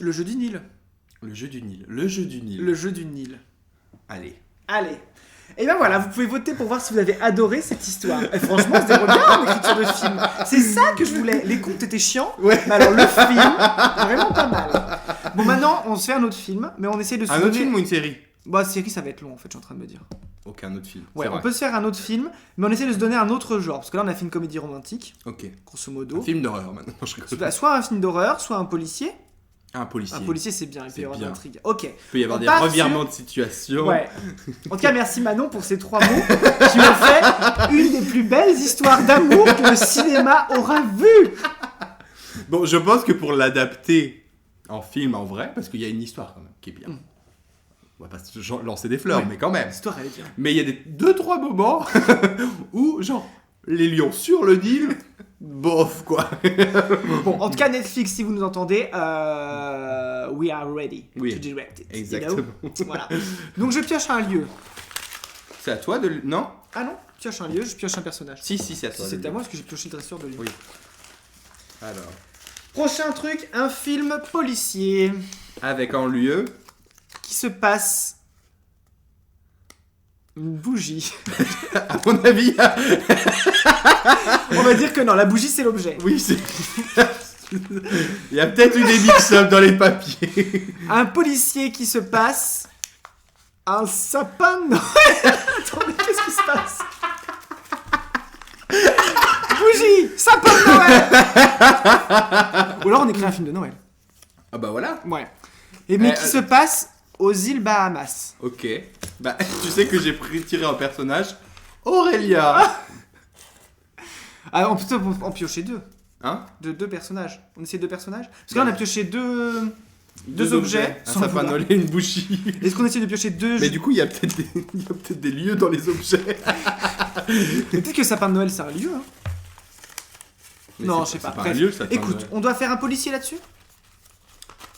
Le jeu du Nil. Le jeu du Nil. Le jeu du Nil. Le jeu du Nil. Allez. Allez. Et ben voilà, vous pouvez voter pour voir si vous avez adoré cette histoire. Et franchement, on se déroule bien en écriture de film. C'est ça que je voulais. Les contes étaient chiants. Ouais. Mais alors le film, vraiment pas mal. Bon, maintenant, on se fait un autre film, mais on essaie de se Un autre donner- film ou une série? Bah, série, ça va être long en fait, je suis en train de me dire. Aucun autre film. Ouais, c'est on vrai. peut se faire un autre film, mais on essaie de se donner un autre genre. Parce que là, on a fait une comédie romantique, Ok. grosso modo. Un film d'horreur maintenant. Non, je rigole. Bah, soit un film d'horreur, soit un policier. Un policier. Un policier, c'est bien, il peut C'est y avoir de bien. l'intrigue. Ok. Il peut y avoir On des part revirements sur- de situation. Ouais. En tout cas, merci Manon pour ces 3 mots qui m'ont fait une des plus belles histoires d'amour que le cinéma aura vu. Bon, je pense que pour l'adapter en film en vrai, parce qu'il y a une histoire quand même qui est bien. On va pas se lancer des fleurs, Ouais. mais quand même. L'histoire, elle est bien. Mais il y a des 2-3 moments où, genre, les lions sur le Nil, bof quoi. Bon, en tout cas, Netflix, si vous nous entendez, we are ready Oui, to direct it. you exactement. know. Voilà. Donc, je pioche un lieu. C'est à toi de. Non? Ah non, je pioche un lieu, je pioche un personnage. Si, c'est à toi. Si de c'est le à moi, parce que j'ai pioché le dresseur de lieu. Oui. Alors. Prochain truc, un film policier Avec en lieu. qui se passe. Une bougie. À mon avis. On va dire que non, la bougie, c'est l'objet. Oui, c'est. Il y a peut-être une émission dans les papiers. Un policier qui se passe un sapin de Noël. Attends, mais qu'est-ce qui se passe? Bougie, sapin de Noël. Ou alors on écrit un film de Noël. Ah bah voilà. Ouais. Et mais qui se passe aux îles Bahamas. Ok. Bah, tu sais que j'ai tiré un personnage. Aurélia. Ah, on peut en piocher deux. Hein? Deux personnages. On essaie deux personnages? Parce que là, on a pioché deux objets. Un sapin de Noël et une bougie. Est-ce qu'on essaie de piocher deux Mais du coup, il y a peut-être des lieux dans les objets. Mais peut-être que sapin de Noël, c'est un lieu. Hein. Mais Non, c'est- je sais pas. c'est un Bref. lieu, le sapin de Écoute, Noël. on doit faire un policier là-dessus?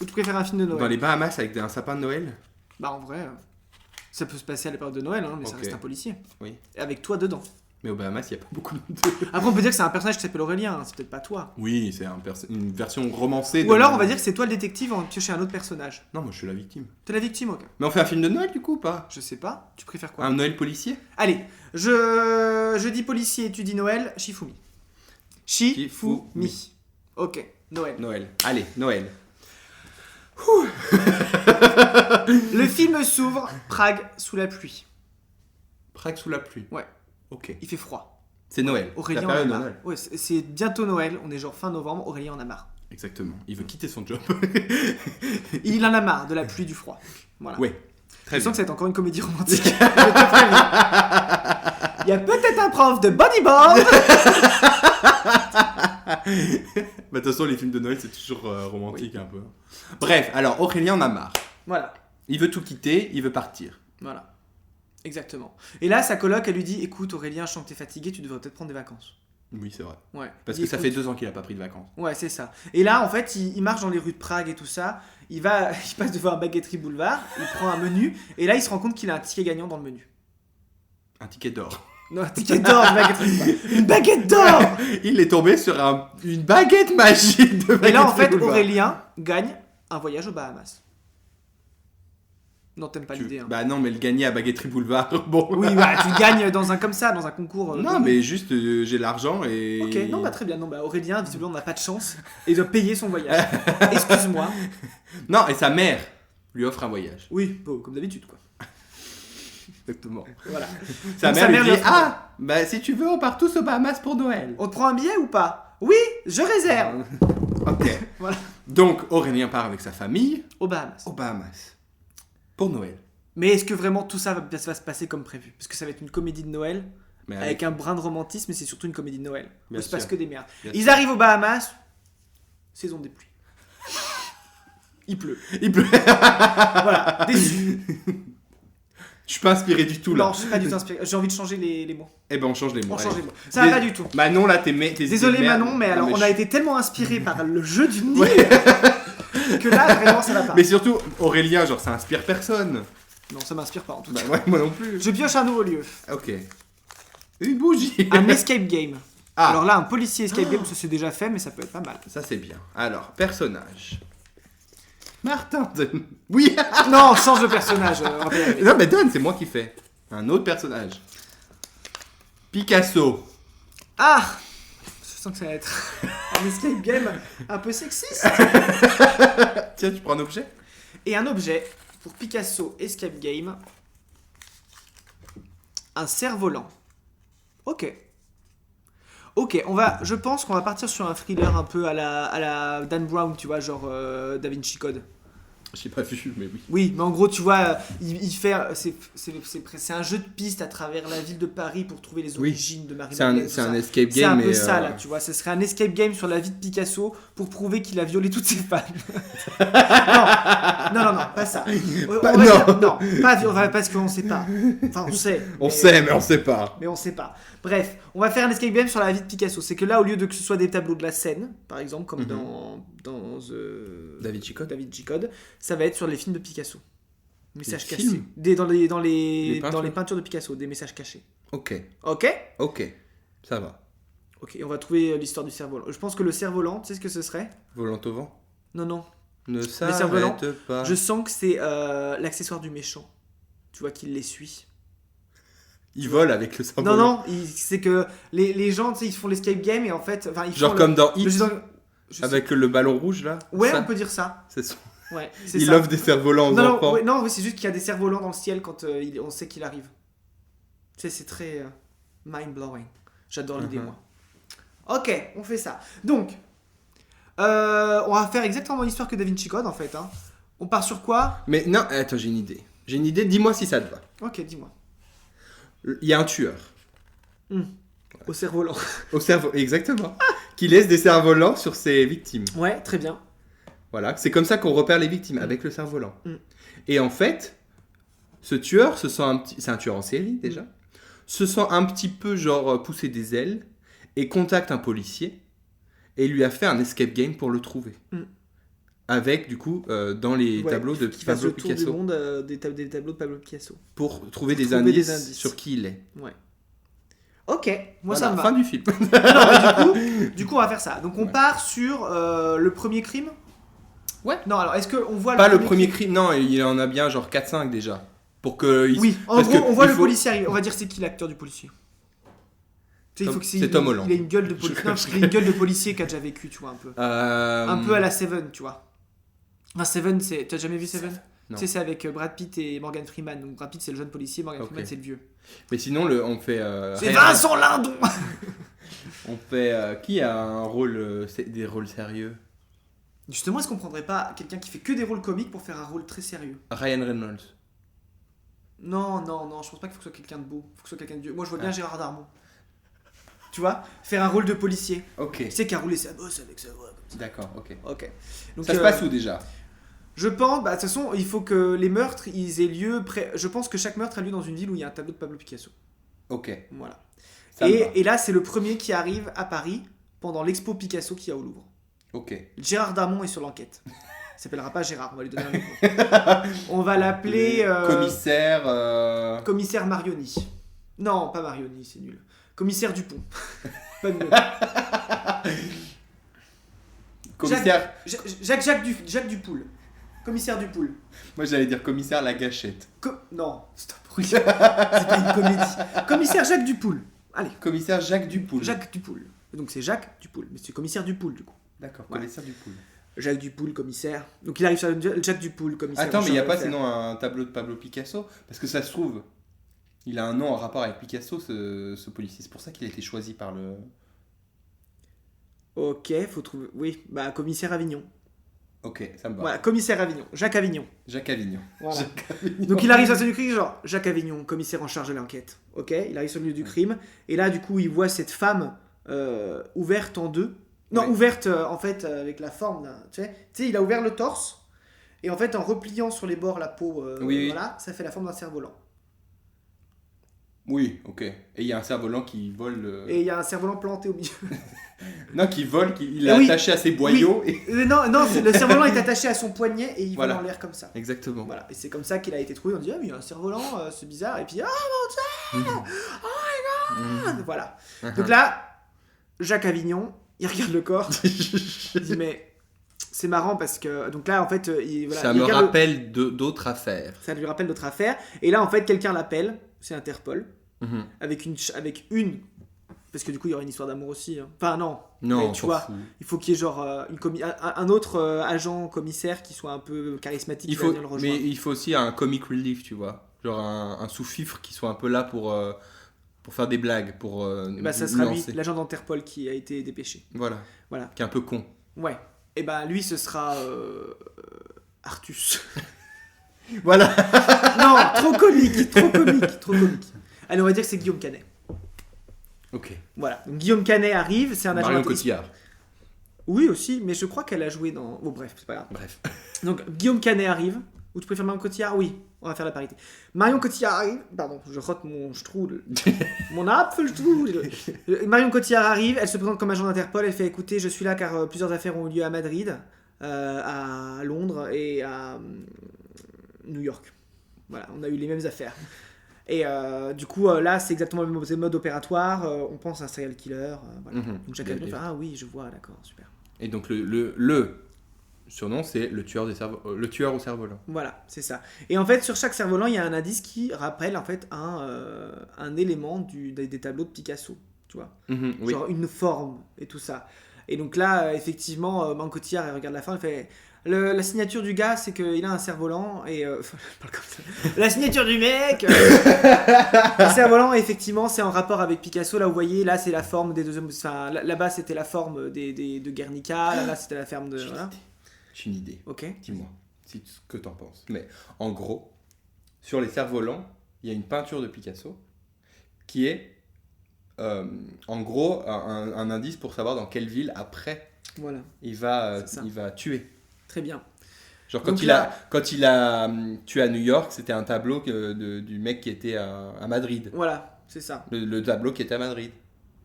Ou tu préfères un film de Noël? Dans les Bahamas avec un sapin de Noël. Bah, en vrai, ça peut se passer à la période de Noël, hein, mais ça Ok. reste un policier. Oui. Et avec toi dedans. Mais aux Bahamas, il n'y a pas beaucoup de... Après, on peut dire que c'est un personnage qui s'appelle Aurélien, hein, c'est peut-être pas toi. Oui, c'est une version romancée. Ou alors, on va dire que c'est toi le détective en piocher un autre personnage. Non, moi je suis la victime. T'es la victime, ok. Mais on fait un film de Noël du coup ou pas? Je sais pas, tu préfères quoi? Un Noël policier? Allez, je dis policier, tu dis Noël, Shifumi. Shifumi. Shifumi. Ok, Noël. Noël. Allez, Noël. Le film s'ouvre, Prague sous la pluie. Prague sous la pluie. Ouais. Ok. Il fait froid. C'est Noël. Aurélien La en a période de marre. Noël. Ouais, c'est bientôt Noël, on est genre fin novembre, Aurélien en a marre. Exactement. Il veut quitter son job. Il en a marre de la pluie, du froid. Voilà. Ouais. Très Je sens bien. que c'est encore une comédie romantique. Je te préviens. Il y a peut-être un prof de bodyboard. Bah, de toute façon, les films de Noël, c'est toujours romantique un peu. Bref, alors Aurélien en a marre. Voilà, Il veut tout quitter, il veut partir. voilà. Exactement. Et là, sa coloc, elle lui dit, écoute Aurélien, je sens que t'es fatigué, tu devrais peut-être prendre des vacances. Oui, c'est vrai. Ouais. Parce Il que dit, ça fait écoute. 2 ans qu'il a pas pris de vacances. Ouais, c'est ça. Et là, en fait, il marche dans les rues de Prague et tout ça. Il passe devant un baguetterie boulevard. Il prend un menu. Et là, il se rend compte qu'il a un ticket gagnant dans le menu. Un ticket d'or. Non, un ticket d'or, une baguetterie boulevard. Une baguette d'or. Il est tombé sur une baguette magique de Et là, en Baguetterie fait, Boulevard. Aurélien gagne un voyage aux Bahamas. Non, t'aimes pas l'idée. Hein. Bah non, mais le gagner à Baguetterie Boulevard, bon. Oui, bah, tu gagnes dans un comme ça, dans un concours. Non, mais juste, j'ai l'argent et... Ok, non, bah très bien. Non, bah Aurélien, visiblement, n'a pas de chance. Et il doit payer son voyage. Excuse-moi. Non, et sa mère lui offre un voyage. Oui, bon, comme d'habitude, quoi. Exactement. Voilà. Sa Donc, mère lui dit, offre- ah, bah si tu veux, on part tous aux Bahamas pour Noël. On te prend un billet ou pas? Oui, je réserve. Ok. Voilà. Donc, Aurélien part avec sa famille Aux Bahamas. aux Bahamas. Pour Noël. Mais est-ce que vraiment tout ça va se passer comme prévu? Parce que ça va être une comédie de Noël, Mais avec un brin de romantisme, mais c'est surtout une comédie de Noël. Bien Où il se passe sûr. que des merdes. Bien Ils sûr. arrivent aux Bahamas, saison des pluies. Il pleut. Il pleut. Voilà, déçu. Je suis pas inspiré du tout, là. Non, je suis pas du tout inspiré. J'ai envie de changer les mots. Eh ben, on change les mots. On change allez. les mots. Ça va pas du tout. Manon, là, t'es Désolé merde. Manon, mais Non, alors on je- a été tellement inspiré par le jeu du nid Ouais. que là vraiment ça va pas. Mais surtout, Aurélien, genre, ça inspire personne. Non, ça m'inspire pas en tout Bah cas. ouais, moi non plus. Je pioche un nouveau lieu. Ok. Une bougie. Un escape game. Ah, Alors là, un policier escape game, ça c'est déjà fait, mais ça peut être pas mal. ça c'est bien. Alors, personnage. Martin. Oui. Non, change de personnage. on va pas y arriver. Non, mais donne, c'est moi qui fais. Un autre personnage. Picasso. Ah, je sens que ça va être un escape game un peu sexiste. Tiens, tu prends un objet. Et un objet pour Picasso escape game. Un cerf-volant. Ok. Ok, je pense qu'on va partir sur un thriller un peu à la Dan Brown, tu vois, genre Da Vinci Code. J'ai pas vu, mais oui. Oui, mais en gros, tu vois, il fait, c'est un jeu de piste à travers la ville de Paris pour trouver les Oui. origines de Marie C'est un, Madeleine, tout c'est un ça. escape C'est game. un peu mais, ça là, tu vois. Ce serait un escape game sur la vie de Picasso pour prouver qu'il a violé toutes ses femmes. non, pas ça. On va non. dire- non, pas parce qu'on sait pas. Enfin, on sait. On mais- sait, mais on sait pas. mais on sait pas. Bref, on va faire un escape game sur la vie de Picasso. C'est que là, au lieu de que ce soit des tableaux de la Seine, par exemple, comme Mhm. dans David Chicot. David G. Code, ça va être sur les films de Picasso. Messages Les cachés. films Dans Les peintures. les peintures de Picasso, des messages cachés. Ok, Ok. ok. Ça va. Ok, on va trouver l'histoire du cerf-volant. Je pense que le cerf-volant, tu sais ce que ce serait? Volant au vent. Non. Ne cerfs-volants, s'arrête pas. Je sens que c'est l'accessoire du méchant. Tu vois qu'il les suit. Il vole avec le cerf-volant. Non, c'est que les gens, tu sais, ils font l'escape game et en fait, enfin, ils Genre font comme dans le Hit. jeu dans- Avec le ballon rouge là. Ouais, ça, on peut dire ça. c'est son... Ouais, c'est Il ça. offre des cerfs-volants aux Non, enfants. ouais, c'est juste qu'il y a des cerfs-volants dans le ciel quand on sait qu'il arrive. Tu sais, c'est très mind-blowing. J'adore l'idée, Mhm. moi. Ok, on fait ça. Donc, on va faire exactement l'histoire que Da Vinci Code, en fait. Hein. On part sur quoi? Mais non, attends, j'ai une idée. Dis-moi si ça te va. Ok, dis-moi. Il y a un tueur. Au cerf-volant. Au cerveau, exactement. Qui laisse des cerfs-volants sur ses victimes. Ouais, très bien. Voilà, c'est comme ça qu'on repère les victimes, avec le cerf-volant. Mm. Et en fait, ce tueur se sent c'est un tueur en série déjà, se sent un petit peu genre pousser des ailes et contacte un policier et lui a fait un escape game pour le trouver. Mm. Avec du coup dans les Ouais, tableaux de qui fasse Pablo le tour du Picasso monde des tableaux de Pablo Picasso. pour trouver Pour des trouver des indices indices. sur qui il est. Ouais. Ok, moi Voilà, ça me va. fin du film. Non, mais du coup, on va faire ça. Donc on Ouais. part sur le premier crime. Ouais. Non, alors est-ce qu'on voit Pas le premier crime, non, il en a bien genre 4-5 déjà. Pour que il- Oui, en parce gros, que on voit il le faut- policier arriver. On va dire c'est qui l'acteur du policier. Tu sais, il faut que C'est Tom Holland. Il a une gueule de policier. Non, parce qu'il a une gueule de policier qui a déjà vécu, tu vois, un peu. Un peu à la Seven, tu vois. Enfin, Seven, c'est. T'as jamais vu Seven? Non. Tu sais, c'est avec Brad Pitt et Morgan Freeman. Donc Brad Pitt, c'est le jeune policier, Morgan Ok. Freeman, c'est le vieux. Mais sinon, on fait. C'est Ryan- Vincent Lindon. On fait. Qui a un rôle. Des rôles sérieux? Justement, est-ce qu'on prendrait pas quelqu'un qui fait que des rôles comiques pour faire un rôle très sérieux? Ryan Reynolds. Non, je pense pas qu'il faut que ce soit quelqu'un de beau. Il faut que ce soit quelqu'un de vieux. Moi, je vois bien Ah. Gérard Darmon. Tu vois, faire un rôle de policier. Ok. Tu sais, qui a roulé sa bosse avec sa voix. D'accord, ok. Ok. Donc, Ça se passe où déjà? Je pense, bah, de toute façon, il faut que les meurtres, ils aient lieu près. Je pense que chaque meurtre a lieu dans une ville où il y a un tableau de Pablo Picasso. Ok. Voilà. Ça me va. Et là, c'est le premier qui arrive à Paris pendant l'expo Picasso qu'il y a au Louvre. Ok. Gérard Darmon est sur l'enquête. Il s'appellera pas Gérard, on va lui donner un autre nom. On va l'appeler Commissaire. commissaire Marioni. Non, pas Marioni, c'est nul. Commissaire Dupont. Pas mieux. Commissaire. Jacques Dupoul. Commissaire Dupoul. Moi j'allais dire commissaire la gâchette. Non, stop. C'est pas une comédie. Commissaire Jacques Dupoul. Allez, Commissaire Jacques Dupoul. Jacques Dupoul. Donc c'est Jacques Dupoul, mais c'est commissaire Dupoul du coup. D'accord, Ouais. commissaire Dupoul. Jacques Dupoul, commissaire. Donc il arrive sur Jacques Dupoul, commissaire. Attends, mais il n'y a pas chargé d'affaires. sinon un tableau de Pablo Picasso? Parce que ça se trouve, il a un nom en rapport avec Picasso, ce policier. C'est pour ça qu'il a été choisi par le. Ok, faut trouver. Oui, bah commissaire Avignon. Ok, ça me va. Voilà, commissaire Avignon. Jacques Avignon. Jacques Avignon. Voilà. Jacques Avignon. Donc il arrive sur le lieu du crime, genre Jacques Avignon, commissaire en charge de l'enquête. Ok, il arrive sur le lieu du crime. Et là, du coup, il voit cette femme ouverte en deux. Non, Ouais. ouverte en fait avec la forme d'un. Tu sais, il a ouvert le torse. Et en fait, en repliant sur les bords la peau, Oui. voilà, ça fait la forme d'un cerf-volant. Oui, ok. Et il y a un cerf-volant qui vole. Et il y a un cerf-volant planté au milieu. Non, qui vole, il est Oui. attaché à ses boyaux. Et... Non, le cerf-volant est attaché à son poignet et il Voilà. vole en l'air comme ça. Exactement. Voilà, et c'est comme ça qu'il a été trouvé. On dit, ah, mais il y a un cerf-volant, c'est bizarre. Et puis, ah, voilà. Donc là, Jacques Avignon, il regarde le corps. Il dit, mais c'est marrant parce que. Donc là, en fait, voilà, Ça il me regarde le- rappelle d'autres affaires. Ça lui rappelle d'autres affaires. Et là, en fait, quelqu'un l'appelle. C'est Interpol. Mhm. Avec une. Parce que du coup, il y aura une histoire d'amour aussi. Hein. Enfin, non. Non, Mais on tu s'en vois, fout. il faut qu'il y ait genre un autre agent commissaire qui soit un peu charismatique. Il qui va faut, venir le mais rejoindre. il faut aussi un comic relief, tu vois. Genre un sous-fifre qui soit un peu là pour faire des blagues, pour Bah, ça sera lui, nuancer. l'agent d'Interpol qui a été dépêché. Voilà. Voilà. Qui est un peu con. Ouais. Et ben lui, ce sera Artus. Voilà. Non, trop comique. Allez, on va dire que c'est Guillaume Canet. Ok. Voilà. Donc, Guillaume Canet arrive, c'est un agent Marion d'intelligence. Cotillard. Oui aussi, mais je crois qu'elle a joué dans. Bon bref, c'est pas grave. Bref. Donc Guillaume Canet arrive. Ou tu préfères Marion Cotillard? Oui, on va faire la parité. Marion Cotillard arrive. Pardon, je rote mon strudel. Mon Apfelstrudel. Marion Cotillard arrive, elle se présente comme agent d'Interpol. Elle fait écoutez, je suis là car plusieurs affaires ont eu lieu à Madrid, à Londres et à New York. Voilà, on a eu les mêmes affaires. Et du coup, là, c'est exactement le même mode opératoire. On pense à un serial killer. Voilà. Mhm. Donc Jacques Avignon fait ah oui, je vois, d'accord, super. Et donc le surnom c'est le tueur au cerf-volant. Voilà, c'est ça. Et en fait, sur chaque cerf-volant, il y a un indice qui rappelle en fait un élément des tableaux de Picasso, tu vois. Mhm, oui. Genre une forme et tout ça. Et donc là, effectivement, Marion Cotillard, elle regarde la fin, elle fait... La signature du gars, c'est qu'il a un cerf-volant et... je parle comme ça. La signature du mec le cerf-volant, effectivement, c'est en rapport avec Picasso. Là, vous voyez, là, c'est la forme des deux hommes... Enfin, là-bas, c'était la forme de Guernica. Là, c'était la ferme de... Voilà. J'ai une idée. Ok. Dis-moi ce que t'en penses. Mais en gros, sur les cerfs-volants, il y a une peinture de Picasso qui est, en gros, un indice pour savoir dans quelle ville, après, Voilà. il va C'est ça. tuer. Très bien. Genre Donc là- quand il a tué à New York, c'était un tableau du mec qui était à Madrid. Voilà, c'est ça. Le tableau qui était à Madrid.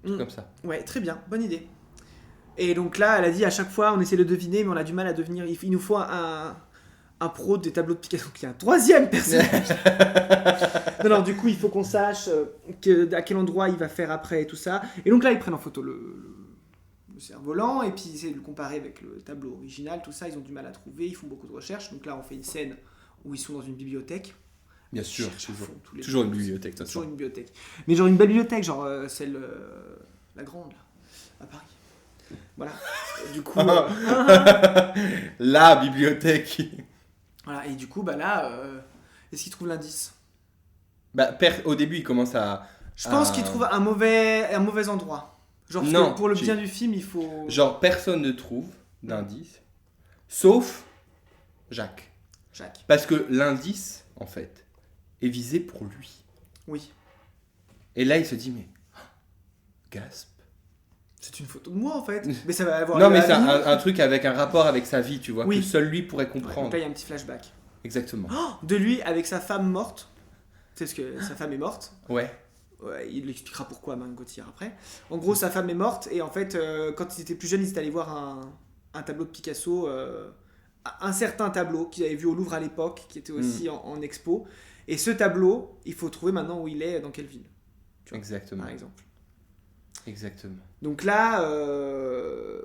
Mm. Comme ça. Ouais, très bien, bonne idée. Et donc là, elle a dit à chaque fois, on essaie de deviner, mais on a du mal à devenir. Il nous faut un pro des tableaux de Picasso, qui est un troisième personnage. non, du coup, il faut qu'on sache à quel endroit il va faire après et tout ça. Et donc là, ils prennent en photo le cerf-volant, et puis ils essaient de le comparer avec le tableau original, tout ça, ils ont du mal à trouver, ils font beaucoup de recherches. Donc là, on fait une scène où ils sont dans une bibliothèque. Bien sûr, Cherche à fond tous les toujours une trucs. bibliothèque, de toute Toujours façon. une bibliothèque. Mais genre une belle bibliothèque, genre celle, la grande, là, à Paris. Voilà. Du coup, La bibliothèque. voilà. Et du coup, bah là, est-ce qu'il trouve l'indice? Au début, il commence à... Je pense qu'il trouve un mauvais endroit. Genre, parce Non, que pour le bien du film, il faut... Genre, personne ne trouve d'indice, sauf Jacques. Jacques. Parce que l'indice, en fait, est visé pour lui. Oui. Et là, il se dit, mais... Gasp. C'est une photo de moi, en fait. Mais ça va avoir... Non, le mais c'est avis. un truc avec un rapport avec sa vie, tu vois, Oui. que seul lui pourrait Ouais, comprendre. donc là, il y a un petit flashback. Exactement. De lui avec sa femme morte. Tu sais, parce que sa femme est morte. Ouais. Ouais, il expliquera pourquoi, Marion Cotillard, après. En gros, sa femme est morte, et en fait, quand ils étaient plus jeunes, ils étaient allés voir un tableau de Picasso, un certain tableau qu'ils avaient vu au Louvre à l'époque, qui était aussi en expo. Et ce tableau, il faut trouver maintenant où il est, dans quelle ville, tu vois, Exactement. par exemple. Exactement. Donc là,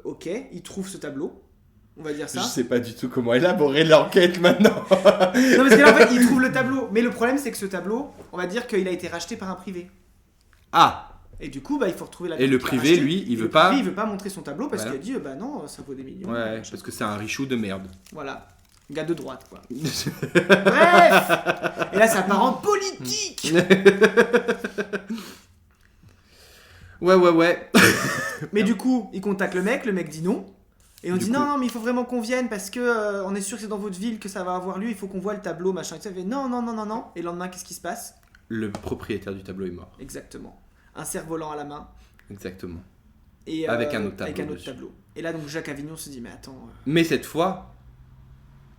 ok, il trouve ce tableau, on va dire ça. Je sais pas du tout comment élaborer l'enquête maintenant. Non, parce que là, en fait, il trouve le tableau. Mais le problème, c'est que ce tableau, on va dire qu'il a été racheté par un privé. Ah. Et du coup, bah, il faut retrouver la Et personne le qui l'a privé, racheté. lui, il Et veut le pas. privé, il veut pas montrer son tableau parce Voilà. qu'il a dit, bah non, ça vaut des millions. Ouais, parce que c'est un richou de merde. Voilà. Gars de droite, quoi. Bref. Et là, ça part en politique. Ouais. Mais du coup, il contacte le mec dit non. Et on Du dit coup- non, mais il faut vraiment qu'on vienne parce que on est sûr que c'est dans votre ville que ça va avoir lieu, il faut qu'on voit le tableau, machin. Et ça fait non. Et le lendemain, qu'est-ce qui se passe? Le propriétaire du tableau est mort. Exactement. Un cerf-volant à la main. Exactement. Et, Avec un autre tableau Avec un autre dessus. tableau. Et là, donc, Jacques Avignon se dit, mais attends. Mais cette fois,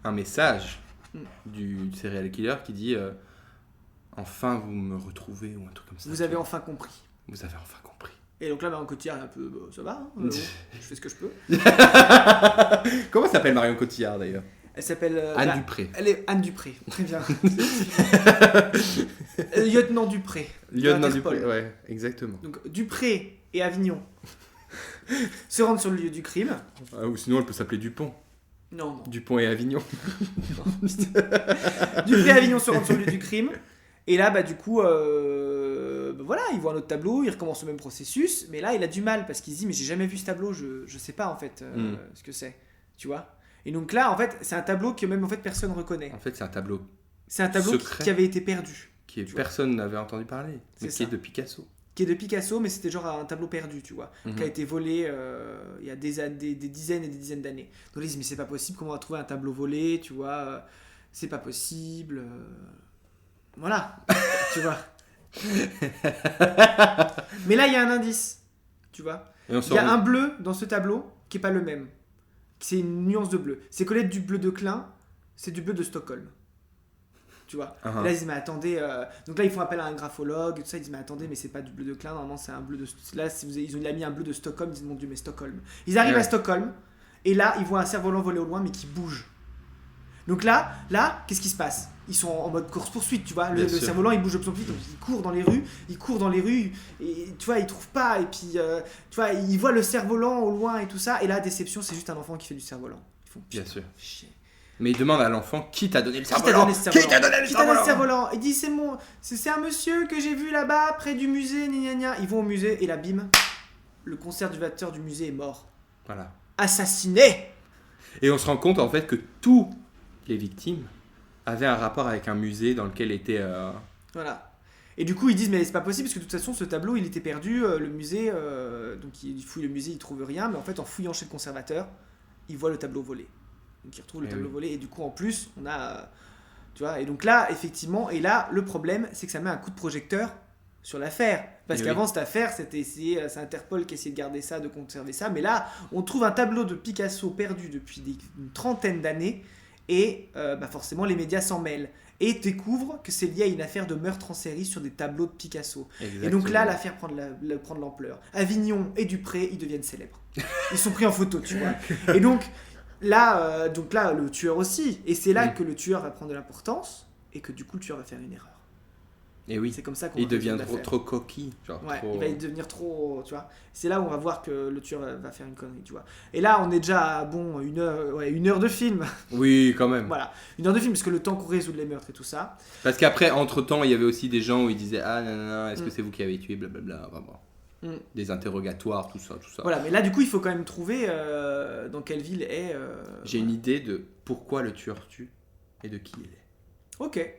un message Mm. du serial killer qui dit enfin vous me retrouvez ou un truc comme ça. Vous avez enfin compris. Vous avez enfin compris. Et donc là, Marion Cotillard est un peu, bah, ça va, hein, bon, je fais ce que je peux. Comment s'appelle Marion Cotillard d'ailleurs? Elle s'appelle... Anne bah, Dupré. Elle est Anne Dupré, très bien. Lieutenant Dupré. Lieutenant Interpol. Dupré, ouais, exactement. Donc Dupré et Avignon se rendent sur le lieu du crime. Ou sinon elle peut s'appeler Dupont. Non. Dupont et Avignon. Dupré et Avignon se rendent sur le lieu du crime. Et là, bah du coup, bah, voilà, il voit un autre tableau, il recommence le même processus. Mais là, il a du mal parce qu'il se dit, mais j'ai jamais vu ce tableau, je sais pas en fait ce que c'est. Tu vois? Et donc là, en fait, c'est un tableau que même en fait personne reconnaît. En fait c'est un tableau C'est un tableau secret. qui avait été perdu. qui Tu vois. personne n'avait entendu parler. Mais C'est qui est ça. de Picasso. Qui est de Picasso, mais c'était genre un tableau perdu, tu vois, qui a été volé il y a des dizaines et des dizaines d'années. Donc ils disent, mais c'est pas possible, comment on va trouver un tableau volé, tu vois, c'est pas possible. Voilà, tu vois. Mais là, il y a un indice, tu vois. Et on Il y a un bleu dans ce tableau qui est pas le même. C'est une nuance de bleu. C'est qu'au lieu du bleu de Klein, c'est du bleu de Stockholm. Tu vois. Uh-huh. Et là ils disent mais attendez, donc là ils font appel à un graphologue, tout ça, ils disent mais attendez, mais c'est pas du bleu de Klein, normalement c'est un bleu de... Là ils ont mis un bleu de Stockholm, ils disent mon dieu mais Stockholm. Ils arrivent Ouais. à Stockholm, et là ils voient un cerf-volant voler au loin mais qui bouge. Donc là, qu'est-ce qui se passe? Ils sont en mode course-poursuite, tu vois, le Bien sûr. cerf-volant il bouge de plus en plus vite, donc ils courent dans les rues, et tu vois, ils trouvent pas, et puis tu vois, ils voient le cerf-volant au loin et tout ça, et là, déception, c'est juste un enfant qui fait du cerf-volant. Ils font Bien putain, sûr. chier. Mais il demande à l'enfant qui t'a donné le Qui t'a cerf-volant. donné ce cerf-volant? Qui t'a donné le Qui t'a donné le cerf-volant cerf-volant? Il dit c'est un monsieur que j'ai vu là-bas près du musée, gna gna gna. Ils vont au musée et là bim, le conservateur du musée est mort. Voilà. assassiné. Et on se rend compte en fait que tous les victimes avaient un rapport avec un musée dans lequel était... Voilà. Et du coup, ils disent, mais c'est pas possible, parce que de toute façon, ce tableau, il était perdu, le musée, donc ils fouillent le musée, ils trouvent rien, mais en fait, en fouillant chez le conservateur, ils voient le tableau volé. Donc ils retrouvent le tableau volé, et du coup, en plus, on a... tu vois, et donc là, effectivement, et là, le problème, c'est que ça met un coup de projecteur sur l'affaire. Parce Et qu'avant, cette affaire, c'est Interpol qui essayait de garder ça, de conserver ça, mais là, on trouve un tableau de Picasso perdu depuis une trentaine d'années, et forcément, les médias s'en mêlent. Et découvrent que c'est lié à une affaire de meurtre en série sur des tableaux de Picasso. Exactement. Et donc là, l'affaire prend de l'ampleur. Avignon et Dupré, ils deviennent célèbres. Ils sont pris en photo, tu vois. Et donc là, le tueur aussi. Et c'est là que le tueur va prendre de l'importance et que du coup, le tueur va faire une erreur. Et oui, C'est comme ça qu'on il va devient résoudre trop coquille. Genre Ouais, trop... il va devenir trop, tu vois. C'est là où on va voir que le tueur va faire une connerie, tu vois. Et là, on est déjà à une heure de film. Oui, quand même. Voilà, une heure de film, parce que le temps qu'on résout les meurtres et tout ça. Parce qu'après, entre-temps, il y avait aussi des gens où ils disaient « Ah, non, est-ce que c'est vous qui avez tué ?» Blablabla. Enfin, bon. Des interrogatoires, tout ça. Voilà, mais là, du coup, il faut quand même trouver dans quelle ville est... J'ai une idée de pourquoi le tueur tue et de qui il est. Ok.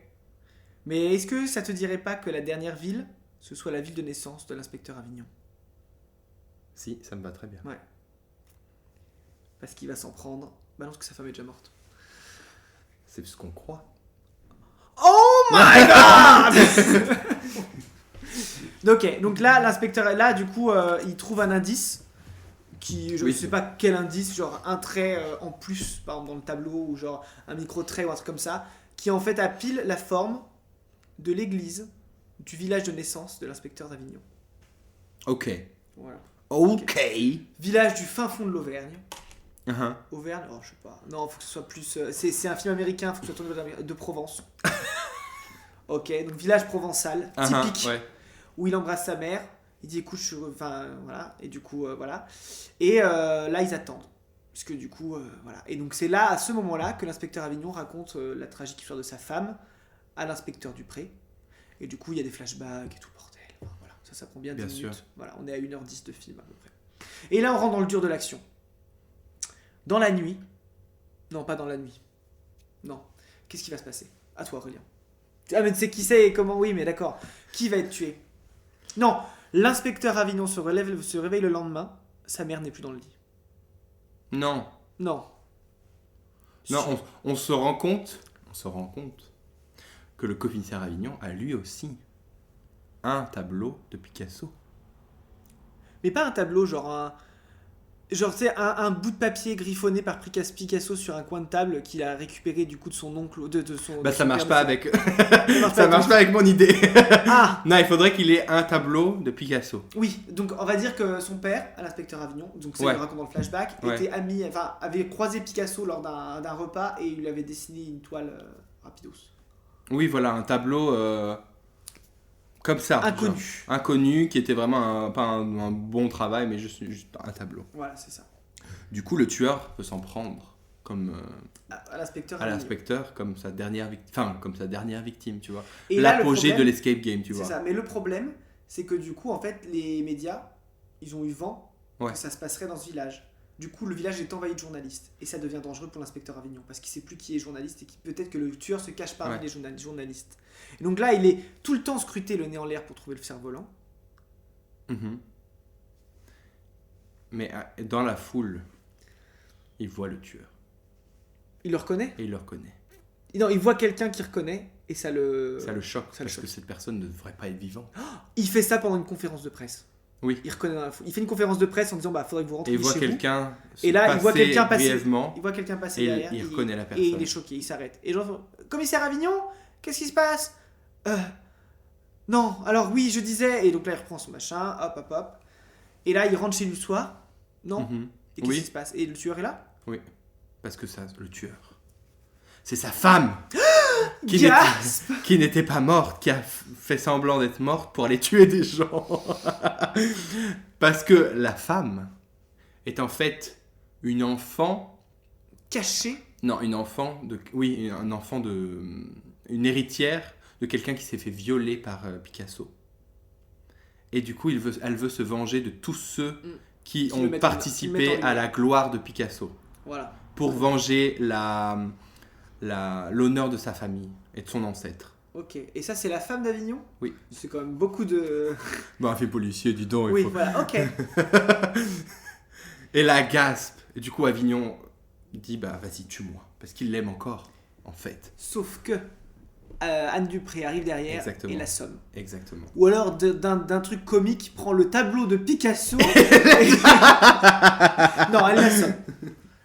Mais est-ce que ça te dirait pas que la dernière ville, ce soit la ville de naissance de l'inspecteur Avignon ? Si, ça me va très bien. Ouais. Parce qu'il va s'en prendre. Bah non, parce que sa femme est déjà morte. C'est ce qu'on croit. Oh my god. Ok, donc là, l'inspecteur est là, du coup, il trouve un indice. Je ne sais pas quel indice, genre un trait en plus, par exemple dans le tableau, ou genre un micro-trait ou un truc comme ça, qui en fait a pile la forme de l'église du village de naissance de l'inspecteur d'Avignon. Ok. Voilà. Ok. Village du fin fond de l'Auvergne. Uh-huh. Auvergne, oh, je sais pas. Non, faut que ce soit plus. C'est un film américain, faut que ce soit tourné de Provence. Ok, donc village provençal, typique, ouais. où il embrasse sa mère. Il dit écoute, enfin voilà, et du coup voilà. Et là ils attendent, parce que du coup voilà. Et donc c'est là, à ce moment-là, que l'inspecteur Avignon raconte la tragique histoire de sa femme à l'inspecteur Dupré. Et du coup il y a des flashbacks et tout le bordel. Enfin, voilà, ça prend bien 10 minutes. Sûr. Voilà, on est à 1h10 de film à peu près. Et là on rentre dans le dur de l'action. Dans la nuit. Non, pas dans la nuit. Non. Qu'est-ce qui va se passer ? À toi, Aurélien. Ah, mais tu sais qui c'est et comment ? Oui, mais d'accord. Qui va être tué ? Non, l'inspecteur Avignon se réveille le lendemain. Sa mère n'est plus dans le lit. Non. Non. Non, on se rend compte que le commissaire Avignon a lui aussi un tableau de Picasso. Mais pas un tableau, genre tu sais, un bout de papier griffonné par Picasso sur un coin de table qu'il a récupéré du coup de son oncle. Bah ça marche pas avec... Ça ça marche pas avec mon idée. Ah. Non, il faudrait qu'il ait un tableau de Picasso. Oui, donc on va dire que son père, à l'inspecteur Avignon, donc c'est le raconte dans le flashback, était ami, enfin avait croisé Picasso lors d'un repas et il lui avait dessiné une toile rapidos. Oui, voilà, un tableau comme ça. Inconnu. Genre, inconnu, qui était vraiment pas un bon travail, mais juste un tableau. Voilà, c'est ça. Du coup, le tueur peut s'en prendre comme À l'inspecteur à Avignon. l'inspecteur comme sa dernière victime, tu vois. Et là, L'apogée le problème, de l'escape game, tu vois. C'est ça, mais le problème, c'est que du coup, en fait, les médias, ils ont eu vent Ouais. que ça se passerait dans ce village. Du coup, le village est envahi de journalistes. Et ça devient dangereux pour l'inspecteur Avignon. Parce qu'il sait plus qui est journaliste et peut-être que le tueur se cache parmi les journalistes. Et donc là, il est tout le temps scruté le nez en l'air pour trouver le cerf-volant. Mhm. Mais dans la foule, il voit le tueur. Il le reconnaît ? Et il le reconnaît. Non, il voit quelqu'un qui reconnaît et ça le choque. Ça le parce choque. que cette personne ne devrait pas être vivante. Il fait ça pendant une conférence de presse. Oui. Il reconnaît dans la foule. Il fait une conférence de presse en disant faudrait que vous Et rentriez il voit chez quelqu'un Et là, il voit quelqu'un passer. brièvement. Il voit quelqu'un passer Et derrière. il reconnaît la personne. Et il est choqué, il s'arrête. Et genre, commissaire Avignon, qu'est-ce qui se passe ? Non, alors oui, je disais. Et donc là, il reprend son machin, hop. Et là, il rentre chez lui le soir. Non. Mhm. Et qu'est-ce qui se passe ? Et le tueur est là ? Oui. Parce que ça, le tueur, c'est sa femme Gasp ! qui n'était pas morte, qui a fait semblant d'être morte pour aller tuer des gens. Parce que la femme est en fait une enfant... Caché ? Non, une enfant de... Oui, un enfant de... Une héritière de quelqu'un qui s'est fait violer par Picasso. Et du coup, elle veut se venger de tous ceux qui Qui ont le mettent participé en lumière. à la gloire de Picasso Voilà. pour venger l'honneur de sa famille et de son ancêtre. Ok. Et ça, c'est la femme d'Avignon? Oui. C'est quand même beaucoup de. Bah, un fait policier, dis donc. Oui, voilà. Ok. Et la gaspe. Et du coup, Avignon dit bah vas-y, tue-moi. Parce qu'il l'aime encore, en fait. Sauf que Anne Dupré arrive derrière Exactement. et l'assomme. Exactement. Ou alors d'un truc comique, prend le tableau de Picasso. Non, elle l'assomme.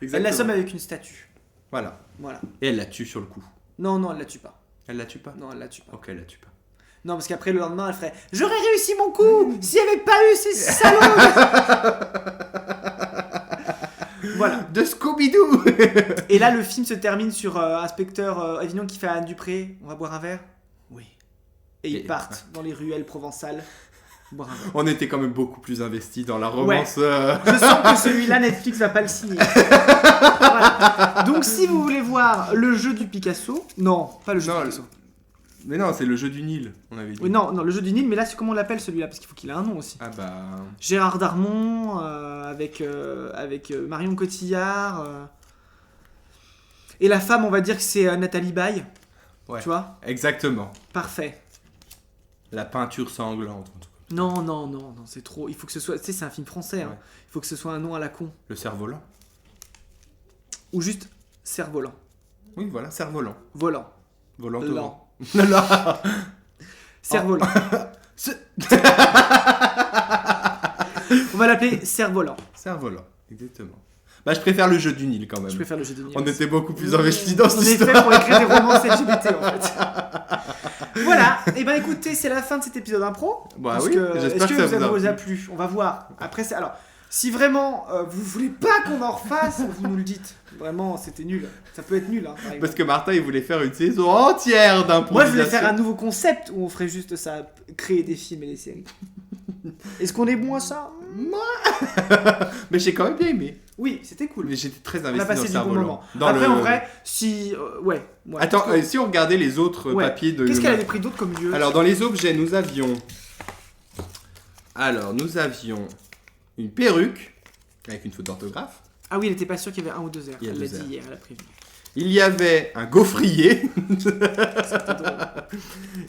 Elle l'assomme avec une statue. Voilà. Voilà. Et elle la tue sur le coup. Non, elle la tue pas. Elle la tue pas? Non, elle la tue pas. Ok, elle la tue pas. Non, parce qu'après le lendemain, elle ferait j'aurais réussi mon coup s'il n'y avait pas eu ces salauds. Voilà. De Scooby-Doo. Et là, le film se termine sur inspecteur Avignon qui fait à Anne Dupré on va boire un verre? Oui. Et ils Et- partent dans les ruelles provençales. Boire un verre. On était quand même beaucoup plus investis dans la romance. Je sens que celui-là, Netflix va pas le signer. Voilà. Donc, si vous voulez voir le jeu du Picasso, non, pas le jeu Non, du Picasso. Mais non, c'est le jeu du Nil, on avait dit. Oui, non, le jeu du Nil, mais là, c'est comment on l'appelle celui-là? Parce qu'il faut qu'il ait un nom aussi. Ah bah... Gérard Darmon, avec Marion Cotillard. Et la femme, on va dire que c'est Nathalie Baye. Ouais. Tu vois? Exactement. Parfait. La peinture sanglante. Non, c'est trop. Il faut que ce soit. Tu sais, c'est un film français. Hein. Ouais. Il faut que ce soit un nom à la con. Le cerf-volant. Ou juste cerf-volant. Oui, voilà, cerf-volant. Volant. Volant. Lent. Là. Cerf-volant. On va l'appeler cerf-volant. Cerf-volant, exactement. Bah, je préfère le jeu du Nil quand même. Je préfère le jeu de Nil. On était beaucoup plus investis dans On cette est fait histoire. pour écrire des romances LGBT en fait. Voilà, et ben écoutez, c'est la fin de cet épisode impro. Bah Parce oui, que, j'espère est-ce que ça ça vous a vous a plu? On va voir. Après, alors, si vraiment vous voulez pas qu'on en refasse, vous nous le dites. Vraiment, c'était nul. Ça peut être nul. Hein, par exemple. Parce que Martin, il voulait faire une saison entière d'improvisation. Moi, je voulais faire un nouveau concept où on ferait juste ça, créer des films et des séries. Est-ce qu'on est bon à ça? Mais j'ai quand même bien aimé. Oui, c'était cool. Mais j'étais très On a investi dans passé le du bon cerf-volant. moment. Dans Après, le- en vrai, si. Ouais. Attends, Parce que- si on regardait les autres Ouais. papiers de... Qu'est-ce qu'elle avait pris d'autre comme lieu? Alors, dans les objets, nous avions une perruque avec une faute d'orthographe. Ah oui, elle était pas sûre qu'il y avait un ou deux airs. Il y a Elle l'a deux dit airs. hier, elle a prévenu. Il y avait un gaufrier. C'était drôle.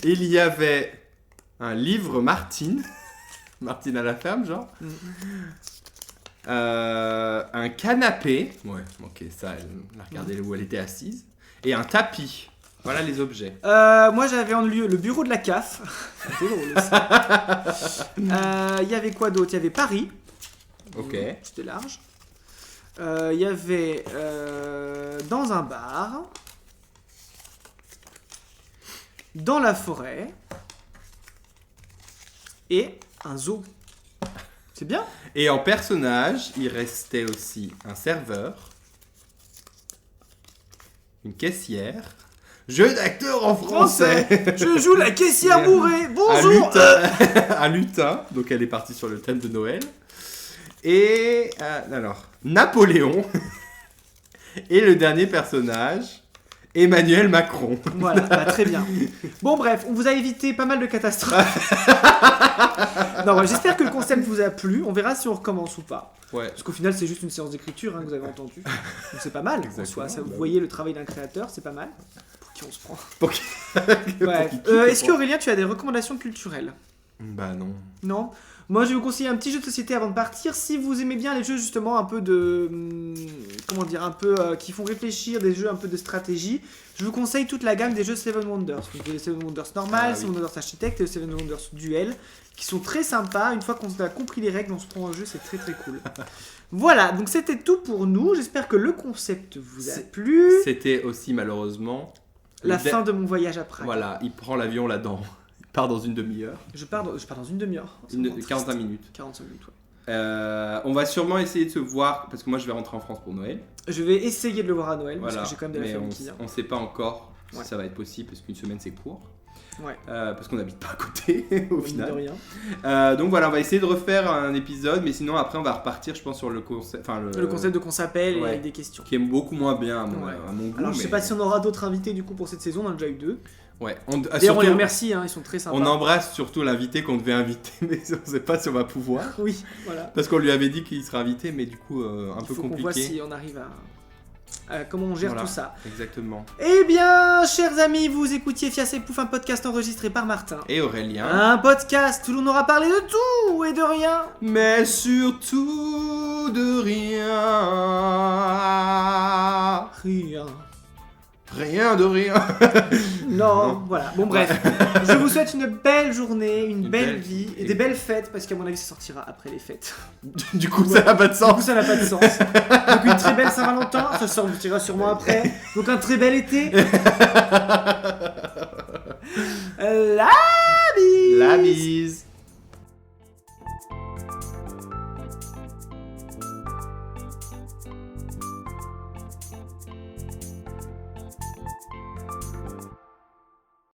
Il y avait un livre Martine. Martine à la ferme, genre. Mm. Un canapé. Ouais, ok, ça, elle a regardé où elle était assise. Et un tapis. Voilà les objets. Moi j'avais en lieu le bureau de la CAF. C'était drôle aussi. Il y avait quoi d'autre? Il y avait Paris. Ok. C'était large. Il y avait dans un bar. Dans la forêt. Et un zoo. C'est bien. Et en personnage, il restait aussi un serveur, une caissière, jeu d'acteur en français, Je joue la caissière bourrée. un Bonjour. lutin, un lutin, donc elle est partie sur le thème de Noël, et alors Napoléon, et le dernier personnage, Emmanuel Macron. Voilà, bah, très bien. Bon bref, on vous a évité pas mal de catastrophes. Non, bah, j'espère que le concept vous a plu. On verra si on recommence ou pas. Ouais. Parce qu'au final, c'est juste une séance d'écriture hein, que vous avez entendu. Donc c'est pas mal. En Exactement, soi. Ça, vous bah voyez le travail d'un créateur, c'est pas mal. Pour qui on se prend. Pour qui- Ouais. pour qui- Est-ce qu'Aurélien, tu as des recommandations culturelles? Bah non. Non. Moi, je vais vous conseiller un petit jeu de société avant de partir. Si vous aimez bien les jeux justement un peu de, comment dire, un peu qui font réfléchir, des jeux un peu de stratégie, je vous conseille toute la gamme des jeux Seven Wonders. Donc, il y a les Seven Wonders normal, Ah, oui. Seven Wonders Architect et les Seven Wonders Duel, qui sont très sympas. Une fois qu'on a compris les règles, on se prend un jeu, c'est très très cool. Voilà, donc c'était tout pour nous. J'espère que le concept vous a C'est- plu. C'était aussi malheureusement La le dé- fin de mon voyage à Prague. Voilà, il prend l'avion là-dedans. Il part dans une demi-heure, Je pars dans une demi-heure. C'est une, vraiment triste. 45 minutes. 45 minutes, ouais. On va sûrement essayer de se voir parce que moi je vais rentrer en France pour Noël. Je vais essayer de le voir à Noël, Voilà. parce que j'ai quand même de la Mais famille qui vient. on sait pas encore Ouais. si ça va être possible parce qu'une semaine c'est court. Ouais. Parce qu'on n'habite pas à côté au Mine de final. rien. Donc voilà, on va essayer de refaire un épisode, mais sinon après on va repartir, je pense, sur le concept, enfin Le concept de qu'on s'appelle et ouais. avec des questions. qui est beaucoup moins bien à mon, Ouais. à mon goût. Alors je sais mais- pas si on aura d'autres invités du coup pour cette saison, on en a déjà eu 2. Ouais. D'ailleurs, on Surtout, les remercie, hein, ils sont très sympas. on embrasse surtout l'invité qu'on devait inviter, mais on ne sait pas si on va pouvoir. Oui, voilà. Parce qu'on lui avait dit qu'il serait invité, mais du coup, un peu Il faut qu'on voit compliqué. si on arrive à comment on gère Voilà. tout ça. Exactement. Eh bien, chers amis, vous écoutiez Fias et Pouf, un podcast enregistré par Martin. Et Aurélien. Un podcast où l'on aura parlé de tout et de rien. Mais surtout de rien. Rien. Rien de rien. Non, voilà. Bon, bref. Je vous souhaite une belle journée, une belle vie et des belles fêtes, parce qu'à mon avis, ça sortira après les fêtes. Du coup, ça n'a pas de Du sens. coup, ça n'a pas de sens. Donc, une très belle Saint-Valentin, ça sortira sûrement après. Donc, un très bel été. La bise. La bise.